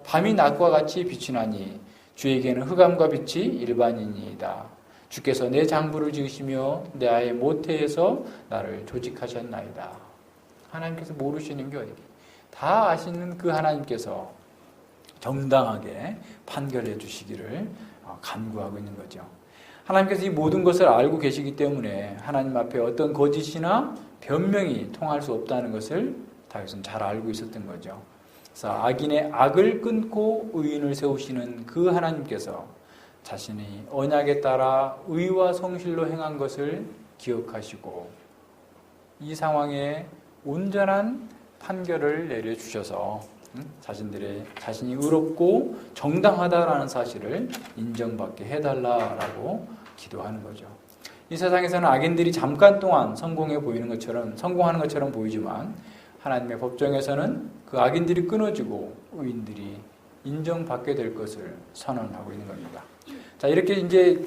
밤이 낮과 같이 비추나니 주에게는 흑암과 빛이 일반이니이다. 주께서 내 장부를 지으시며 내 아의 모태에서 나를 조직하셨나이다. 하나님께서 모르시는 게 어디? 다 아시는 그 하나님께서 정당하게 판결해 주시기를 간구하고 있는 거죠. 하나님께서 이 모든 것을 알고 계시기 때문에 하나님 앞에 어떤 거짓이나 변명이 통할 수 없다는 것을 다윗은 잘 알고 있었던 거죠. 그래서 악인의 악을 끊고 의인을 세우시는 그 하나님께서 자신이 언약에 따라 의와 성실로 행한 것을 기억하시고 이 상황에 온전한 판결을 내려주셔서 자신이 의롭고 정당하다라는 사실을 인정받게 해달라라고 기도하는 거죠. 이 세상에서는 악인들이 잠깐 동안 성공하는 것처럼 보이지만 하나님의 법정에서는 그 악인들이 끊어지고 의인들이 인정받게 될 것을 선언하고 있는 겁니다. 자, 이렇게 이제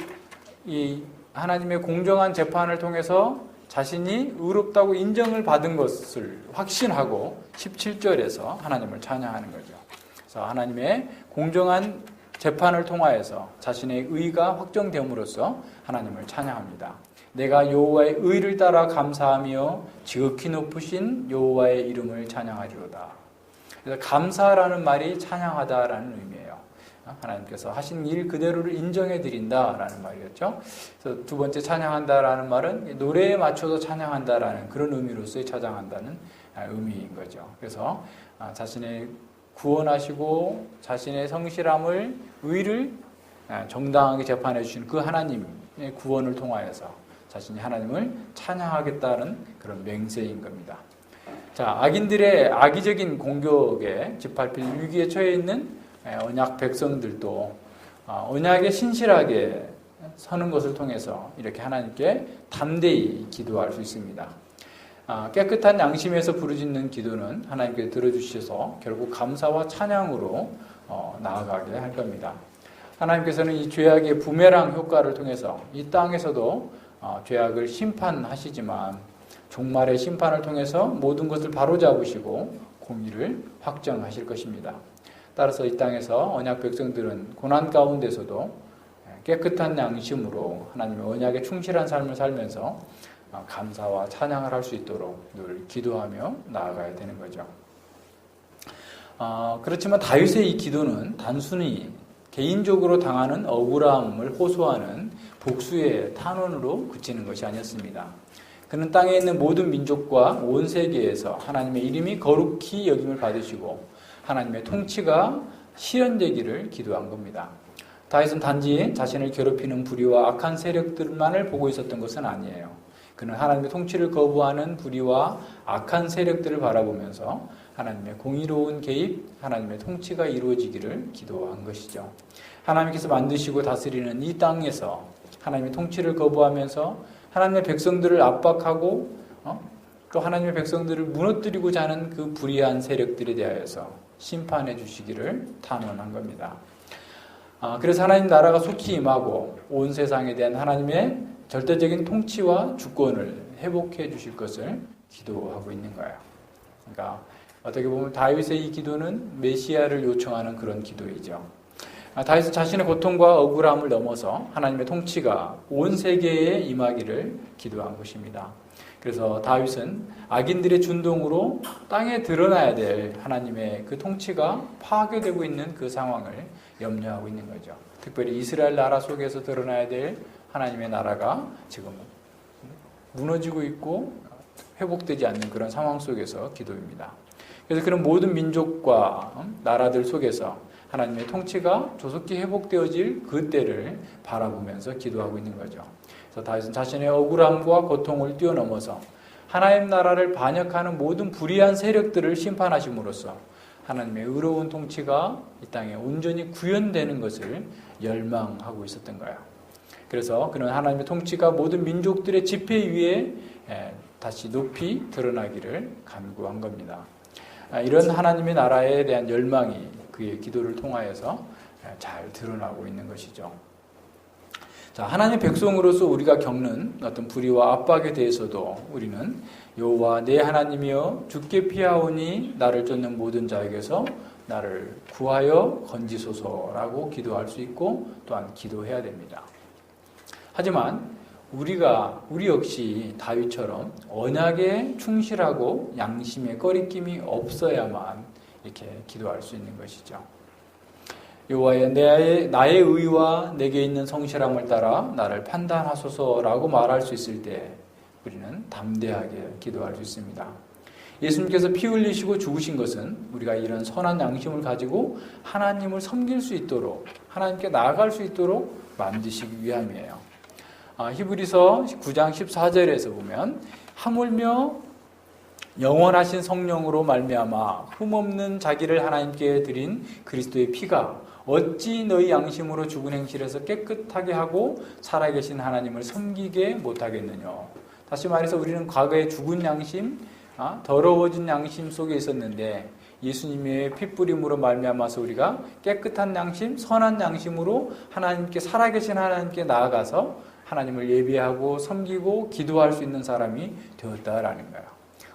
이 하나님의 공정한 재판을 통해서 자신이 의롭다고 인정을 받은 것을 확신하고 17절에서 하나님을 찬양하는 거죠. 그래서 하나님의 공정한 재판을 통하여서 자신의 의가 확정됨으로써 하나님을 찬양합니다. 내가 여호와의 의를 따라 감사하며 지극히 높으신 여호와의 이름을 찬양하리로다. 그래서 감사라는 말이 찬양하다라는 의미예요. 하나님께서 하신 일 그대로를 인정해 드린다라는 말이었죠. 그래서 두 번째 찬양한다라는 말은 노래에 맞춰서 찬양한다라는 그런 의미로서의 찬양한다는 의미인 거죠. 그래서 자신의 구원하시고 자신의 성실함을 의를 정당하게 재판해 주신 그 하나님의 구원을 통하여서 자신이 하나님을 찬양하겠다는 그런 맹세인 겁니다. 자, 악인들의 악의적인 공격에 짓밟힐 위기에 처해 있는 언약 백성들도 언약에 신실하게 서는 것을 통해서 이렇게 하나님께 담대히 기도할 수 있습니다. 깨끗한 양심에서 부르짖는 기도는 하나님께 들어주셔서 결국 감사와 찬양으로 나아가게 할 겁니다. 하나님께서는 이 죄악의 부메랑 효과를 통해서 이 땅에서도 죄악을 심판하시지만 종말의 심판을 통해서 모든 것을 바로잡으시고 공의를 확정하실 것입니다. 따라서 이 땅에서 언약 백성들은 고난 가운데서도 깨끗한 양심으로 하나님의 언약에 충실한 삶을 살면서 감사와 찬양을 할 수 있도록 늘 기도하며 나아가야 되는 거죠. 그렇지만 다윗의 이 기도는 단순히 개인적으로 당하는 억울함을 호소하는 복수의 탄원으로 그치는 것이 아니었습니다. 그는 땅에 있는 모든 민족과 온 세계에서 하나님의 이름이 거룩히 여김을 받으시고 하나님의 통치가 실현되기를 기도한 겁니다. 다윗은 단지 자신을 괴롭히는 불의와 악한 세력들만을 보고 있었던 것은 아니에요. 그는 하나님의 통치를 거부하는 불의와 악한 세력들을 바라보면서 하나님의 공의로운 개입, 하나님의 통치가 이루어지기를 기도한 것이죠. 하나님께서 만드시고 다스리는 이 땅에서 하나님의 통치를 거부하면서 하나님의 백성들을 압박하고 또 하나님의 백성들을 무너뜨리고자 하는 그 불의한 세력들에 대하여서 심판해 주시기를 탄원한 겁니다. 그래서 하나님 나라가 속히 임하고 온 세상에 대한 하나님의 절대적인 통치와 주권을 회복해 주실 것을 기도하고 있는 거예요. 그러니까 어떻게 보면 다윗의 이 기도는 메시아를 요청하는 그런 기도이죠. 다윗은 자신의 고통과 억울함을 넘어서 하나님의 통치가 온 세계에 임하기를 기도한 것입니다. 그래서 다윗은 악인들의 준동으로 땅에 드러나야 될 하나님의 그 통치가 파괴되고 있는 그 상황을 염려하고 있는 거죠. 특별히 이스라엘 나라 속에서 드러나야 될 하나님의 나라가 지금 무너지고 있고 회복되지 않는 그런 상황 속에서 기도입니다. 그래서 그런 모든 민족과 나라들 속에서 하나님의 통치가 조속히 회복되어질 그때를 바라보면서 기도하고 있는 거죠. 그래서 다윗은 자신의 억울함과 고통을 뛰어넘어서 하나님 나라를 반역하는 모든 불의한 세력들을 심판하심으로써 하나님의 의로운 통치가 이 땅에 온전히 구현되는 것을 열망하고 있었던 거예요. 그래서 그는 하나님의 통치가 모든 민족들의 지폐 위에 다시 높이 드러나기를 간구한 겁니다. 이런 하나님의 나라에 대한 열망이 그의 기도를 통하여서 잘 드러나고 있는 것이죠. 자, 하나님의 백성으로서 우리가 겪는 어떤 불의와 압박에 대해서도 우리는 여호와 내 하나님이여 주께 피하오니 나를 쫓는 모든 자에게서 나를 구하여 건지소서라고 기도할 수 있고 또한 기도해야 됩니다. 하지만 우리 역시 다윗처럼 언약에 충실하고 양심에 꺼리낌이 없어야만 이렇게 기도할 수 있는 것이죠. 여호와여 나의 의와 내게 있는 성실함을 따라 나를 판단하소서라고 말할 수 있을 때 우리는 담대하게 기도할 수 있습니다. 예수님께서 피 흘리시고 죽으신 것은 우리가 이런 선한 양심을 가지고 하나님을 섬길 수 있도록 하나님께 나아갈 수 있도록 만드시기 위함이에요. 히브리서 9장 14절에서 보면 하물며 영원하신 성령으로 말미암아 흠없는 자기를 하나님께 드린 그리스도의 피가 어찌 너희 양심으로 죽은 행실에서 깨끗하게 하고 살아계신 하나님을 섬기게 못하겠느냐. 다시 말해서 우리는 과거에 죽은 양심, 더러워진 양심 속에 있었는데 예수님의 피뿌림으로 말미암아서 우리가 깨끗한 양심, 선한 양심으로 하나님께 살아계신 하나님께 나아가서 하나님을 예배하고 섬기고 기도할 수 있는 사람이 되었다라는 거예요.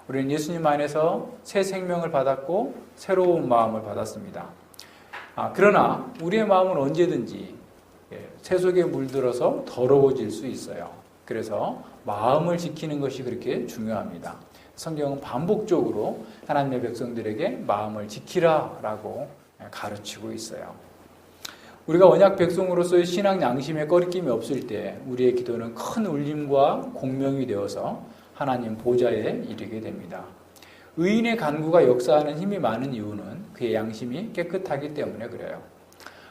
우리는 예수님 안에서 새 생명을 받았고 새로운 마음을 받았습니다. 그러나 우리의 마음은 언제든지 새 속에 물들어서 더러워질 수 있어요. 그래서 마음을 지키는 것이 그렇게 중요합니다. 성경은 반복적으로 하나님의 백성들에게 마음을 지키라라고 가르치고 있어요. 우리가 언약 백성으로서의 신앙 양심에 꺼리낌이 없을 때 우리의 기도는 큰 울림과 공명이 되어서 하나님 보좌에 이르게 됩니다. 의인의 간구가 역사하는 힘이 많은 이유는 그의 양심이 깨끗하기 때문에 그래요.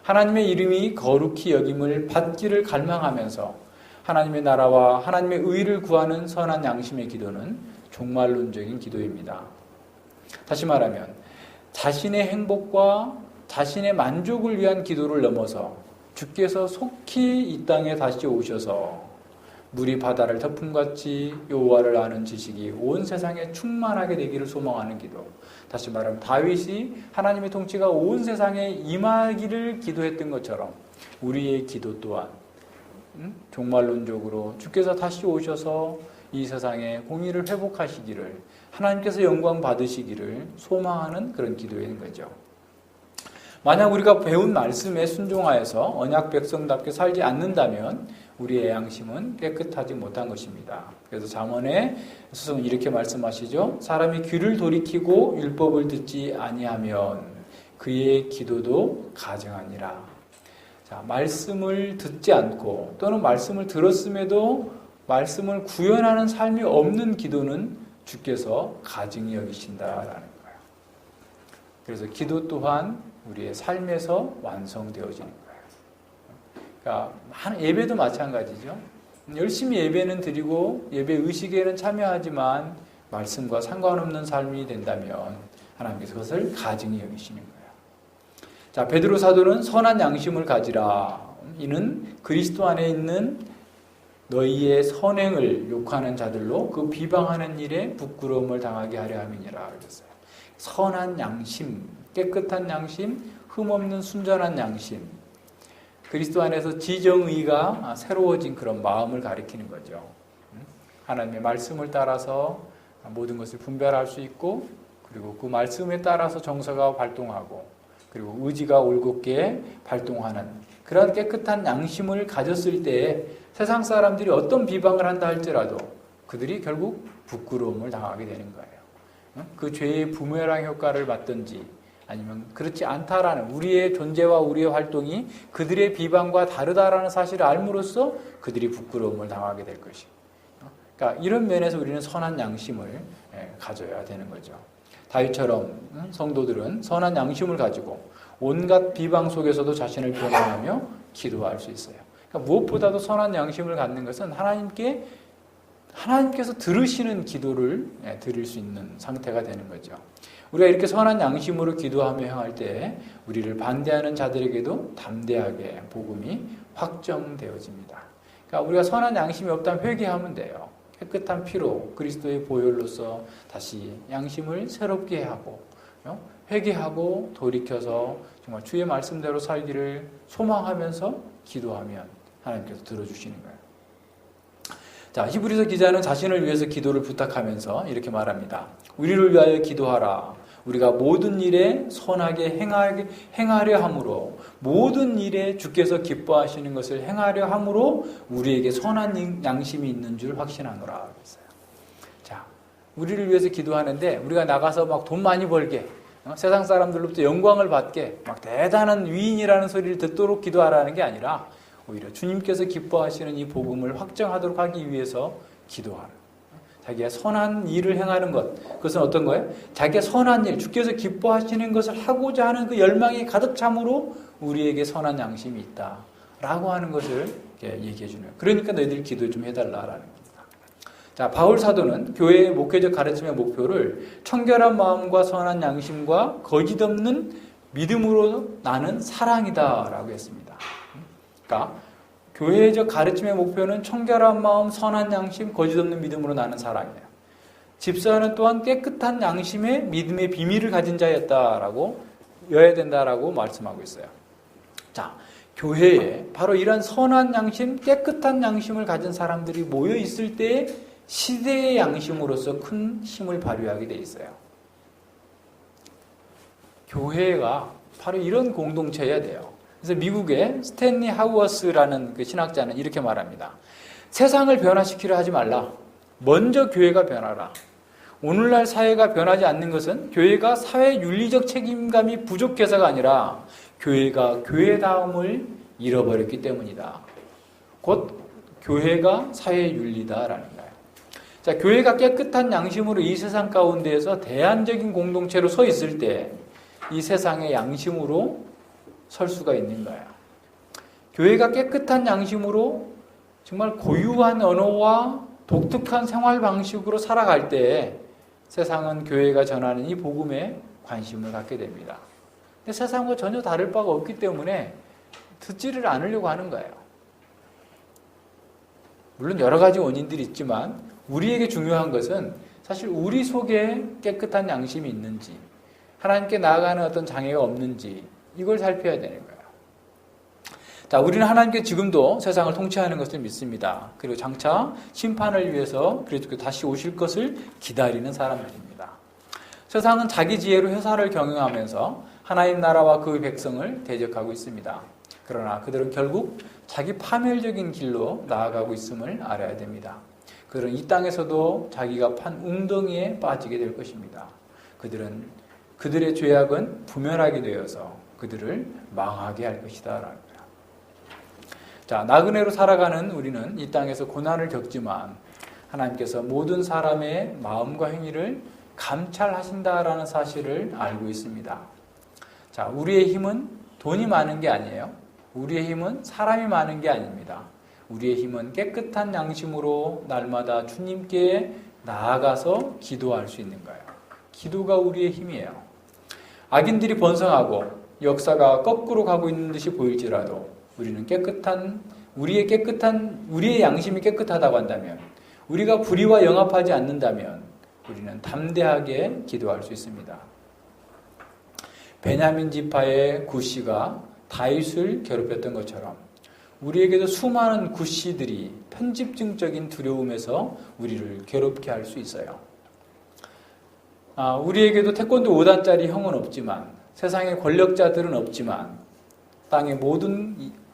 하나님의 이름이 거룩히 여김을 받기를 갈망하면서 하나님의 나라와 하나님의 의를 구하는 선한 양심의 기도는 종말론적인 기도입니다. 다시 말하면 자신의 행복과 자신의 만족을 위한 기도를 넘어서 주께서 속히 이 땅에 다시 오셔서 물이 바다를 덮음같이 여호와를 아는 지식이 온 세상에 충만하게 되기를 소망하는 기도. 다시 말하면 다윗이 하나님의 통치가 온 세상에 임하기를 기도했던 것처럼 우리의 기도 또한 종말론적으로 주께서 다시 오셔서 이 세상에 공의를 회복하시기를, 하나님께서 영광 받으시기를 소망하는 그런 기도인 거죠. 만약 우리가 배운 말씀에 순종하여서 언약 백성답게 살지 않는다면 우리의 양심은 깨끗하지 못한 것입니다. 그래서 잠언에 스승은 이렇게 말씀하시죠. 사람이 귀를 돌이키고 율법을 듣지 아니하면 그의 기도도 가증하니라. 자, 말씀을 듣지 않고 또는 말씀을 들었음에도 말씀을 구현하는 삶이 없는 기도는 주께서 가증히 여기신다라는 거예요. 그래서 기도 또한 우리의 삶에서 완성되어지는 거예요. 그러니까 예배도 마찬가지죠. 열심히 예배는 드리고 예배 의식에는 참여하지만 말씀과 상관없는 삶이 된다면 하나님께서 그것을 가증히 여기시는 거예요. 자, 베드로 사도는 선한 양심을 가지라. 이는 그리스도 안에 있는 너희의 선행을 욕하는 자들로 그 비방하는 일에 부끄러움을 당하게 하려 함이니라 그랬어요. 선한 양심, 깨끗한 양심, 흠없는 순전한 양심. 그리스도 안에서 지정의가 새로워진 그런 마음을 가리키는 거죠. 하나님의 말씀을 따라서 모든 것을 분별할 수 있고, 그리고 그 말씀에 따라서 정서가 발동하고, 그리고 의지가 올곧게 발동하는 그런 깨끗한 양심을 가졌을 때 세상 사람들이 어떤 비방을 한다 할지라도 그들이 결국 부끄러움을 당하게 되는 거예요. 그 죄의 부메랑 효과를 받든지 아니면 그렇지 않다라는 우리의 존재와 우리의 활동이 그들의 비방과 다르다라는 사실을 알므로써 그들이 부끄러움을 당하게 될 것이고, 그러니까 이런 면에서 우리는 선한 양심을 가져야 되는 거죠. 다윗처럼 성도들은 선한 양심을 가지고 온갖 비방 속에서도 자신을 변화하며 기도할 수 있어요. 그러니까 무엇보다도 선한 양심을 갖는 것은 하나님께서 들으시는 기도를 드릴 수 있는 상태가 되는 거죠. 우리가 이렇게 선한 양심으로 기도하며 행할 때 우리를 반대하는 자들에게도 담대하게 복음이 확정되어집니다. 그러니까 우리가 선한 양심이 없다면 회개하면 돼요. 깨끗한 피로 그리스도의 보혈로서 다시 양심을 새롭게 하고 회개하고 돌이켜서 정말 주의 말씀대로 살기를 소망하면서 기도하면 하나님께서 들어주시는 거예요. 자, 히브리서 기자는 자신을 위해서 기도를 부탁하면서 이렇게 말합니다. 우리를 위하여 기도하라. 우리가 모든 일에 선하게 행하려 함으로, 모든 일에 주께서 기뻐하시는 것을 행하려 함으로 우리에게 선한 양심이 있는 줄 확신하노라 그랬어요. 자, 우리를 위해서 기도하는데 우리가 나가서 막 돈 많이 벌게, 세상 사람들로부터 영광을 받게, 막 대단한 위인이라는 소리를 듣도록 기도하라는 게 아니라 오히려 주님께서 기뻐하시는 이 복음을 확정하도록 하기 위해서 기도하라. 자기가 선한 일을 행하는 것, 그것은 어떤 거예요? 자기가 선한 일, 주께서 기뻐하시는 것을 하고자 하는 그 열망이 가득 참으로 우리에게 선한 양심이 있다 라고 하는 것을 얘기해 주는 거예요. 그러니까 너희들 기도 좀 해달라라는 겁니다. 자, 바울 사도는 교회의 목회적 가르침의 목표를 청결한 마음과 선한 양심과 거짓 없는 믿음으로 나는 사랑이다라고 했습니다. 그러니까 교회적 가르침의 목표는 청결한 마음, 선한 양심, 거짓 없는 믿음으로 나는 사랑이에요. 집사는 또한 깨끗한 양심의 믿음의 비밀을 가진 자였다라고 여야 된다라고 말씀하고 있어요. 자, 교회에 바로 이런 선한 양심, 깨끗한 양심을 가진 사람들이 모여 있을 때 시대의 양심으로서 큰 힘을 발휘하게 돼 있어요. 교회가 바로 이런 공동체여야 돼요. 그래서 미국의 스탠리 하우어스라는 그 신학자는 이렇게 말합니다. 세상을 변화시키려 하지 말라. 먼저 교회가 변하라. 오늘날 사회가 변하지 않는 것은 교회가 사회 윤리적 책임감이 부족해서가 아니라 교회가 교회다움을 잃어버렸기 때문이다. 곧 교회가 사회 윤리다라는 거예요. 자, 교회가 깨끗한 양심으로 이 세상 가운데에서 대안적인 공동체로 서 있을 때 이 세상의 양심으로 설 수가 있는 거예요. 교회가 깨끗한 양심으로 정말 고유한 언어와 독특한 생활 방식으로 살아갈 때 세상은 교회가 전하는 이 복음에 관심을 갖게 됩니다. 근데 세상과 전혀 다를 바가 없기 때문에 듣지를 않으려고 하는 거예요. 물론 여러 가지 원인들이 있지만 우리에게 중요한 것은 사실 우리 속에 깨끗한 양심이 있는지, 하나님께 나아가는 어떤 장애가 없는지 이걸 살펴야 되는 거예요. 자, 우리는 하나님께 지금도 세상을 통치하는 것을 믿습니다. 그리고 장차 심판을 위해서 그리스도께서 다시 오실 것을 기다리는 사람들입니다. 세상은 자기 지혜로 회사를 경영하면서 하나님 나라와 그 백성을 대적하고 있습니다. 그러나 그들은 결국 자기 파멸적인 길로 나아가고 있음을 알아야 됩니다. 그들은 이 땅에서도 자기가 판 웅덩이에 빠지게 될 것입니다. 그들의 죄악은 부멸하게 되어서 그들을 망하게 할 것이다. 자, 나그네로 살아가는 우리는 이 땅에서 고난을 겪지만 하나님께서 모든 사람의 마음과 행위를 감찰하신다라는 사실을 알고 있습니다. 자, 우리의 힘은 돈이 많은 게 아니에요. 우리의 힘은 사람이 많은 게 아닙니다. 우리의 힘은 깨끗한 양심으로 날마다 주님께 나아가서 기도할 수 있는 거예요. 기도가 우리의 힘이에요. 악인들이 번성하고 역사가 거꾸로 가고 있는 듯이 보일지라도 우리의 양심이 깨끗하다고 한다면, 우리가 불의와 영합하지 않는다면 우리는 담대하게 기도할 수 있습니다. 베냐민 지파의 굿시가 다윗을 괴롭혔던 것처럼 우리에게도 수많은 굿시들이 편집증적인 두려움에서 우리를 괴롭게 할 수 있어요. 우리에게도 태권도 5단짜리 형은 없지만, 세상의 권력자들은 없지만,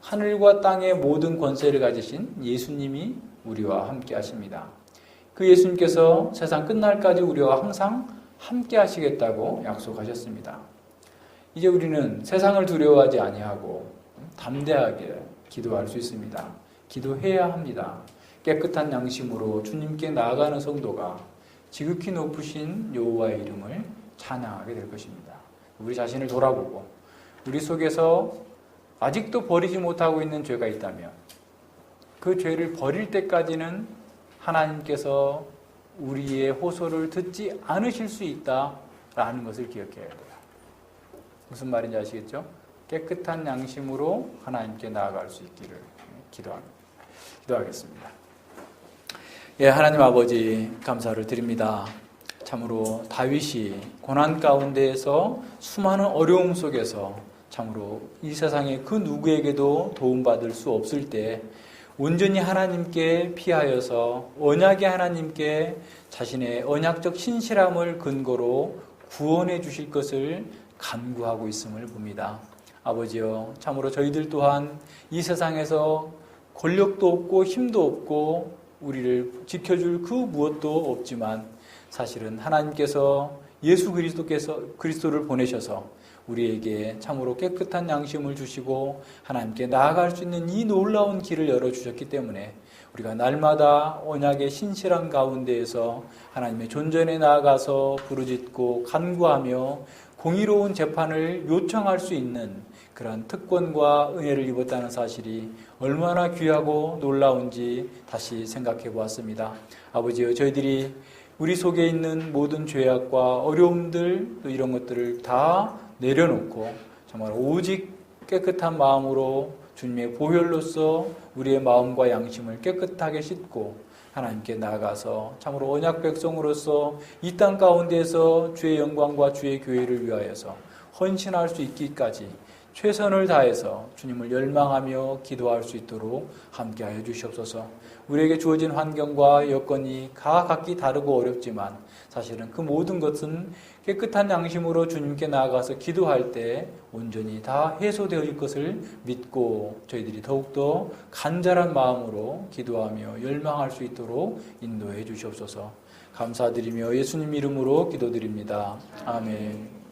하늘과 땅의 모든 권세를 가지신 예수님이 우리와 함께 하십니다. 그 예수님께서 세상 끝날까지 우리와 항상 함께 하시겠다고 약속하셨습니다. 이제 우리는 세상을 두려워하지 아니하고 담대하게 기도할 수 있습니다. 기도해야 합니다. 깨끗한 양심으로 주님께 나아가는 성도가 지극히 높으신 여호와의 이름을 찬양하게 될 것입니다. 우리 자신을 돌아보고 우리 속에서 아직도 버리지 못하고 있는 죄가 있다면 그 죄를 버릴 때까지는 하나님께서 우리의 호소를 듣지 않으실 수 있다라는 것을 기억해야 돼요. 무슨 말인지 아시겠죠? 깨끗한 양심으로 하나님께 나아갈 수 있기를 기도하겠습니다. 예, 하나님 아버지 감사를 드립니다. 참으로 다윗이 고난 가운데에서 수많은 어려움 속에서 참으로 이 세상에 그 누구에게도 도움받을 수 없을 때 온전히 하나님께 피하여서 언약의 하나님께 자신의 언약적 신실함을 근거로 구원해 주실 것을 간구하고 있음을 봅니다. 아버지여, 참으로 저희들 또한 이 세상에서 권력도 없고 힘도 없고 우리를 지켜줄 그 무엇도 없지만 사실은 하나님께서 예수 그리스도를 보내셔서 우리에게 참으로 깨끗한 양심을 주시고 하나님께 나아갈 수 있는 이 놀라운 길을 열어주셨기 때문에 우리가 날마다 언약의 신실한 가운데에서 하나님의 존전에 나아가서 부르짖고 간구하며 공의로운 재판을 요청할 수 있는 그런 특권과 은혜를 입었다는 사실이 얼마나 귀하고 놀라운지 다시 생각해 보았습니다. 아버지여, 저희들이 우리 속에 있는 모든 죄악과 어려움들, 또 이런 것들을 다 내려놓고 정말 오직 깨끗한 마음으로 주님의 보혈로서 우리의 마음과 양심을 깨끗하게 씻고 하나님께 나아가서 참으로 언약 백성으로서 이 땅 가운데에서 주의 영광과 주의 교회를 위하여서 헌신할 수 있기까지 최선을 다해서 주님을 열망하며 기도할 수 있도록 함께하여 주시옵소서. 우리에게 주어진 환경과 여건이 각기 다르고 어렵지만 사실은 그 모든 것은 깨끗한 양심으로 주님께 나아가서 기도할 때 온전히 다 해소되어질 것을 믿고 저희들이 더욱더 간절한 마음으로 기도하며 열망할 수 있도록 인도해 주시옵소서. 감사드리며 예수님 이름으로 기도드립니다. 아멘.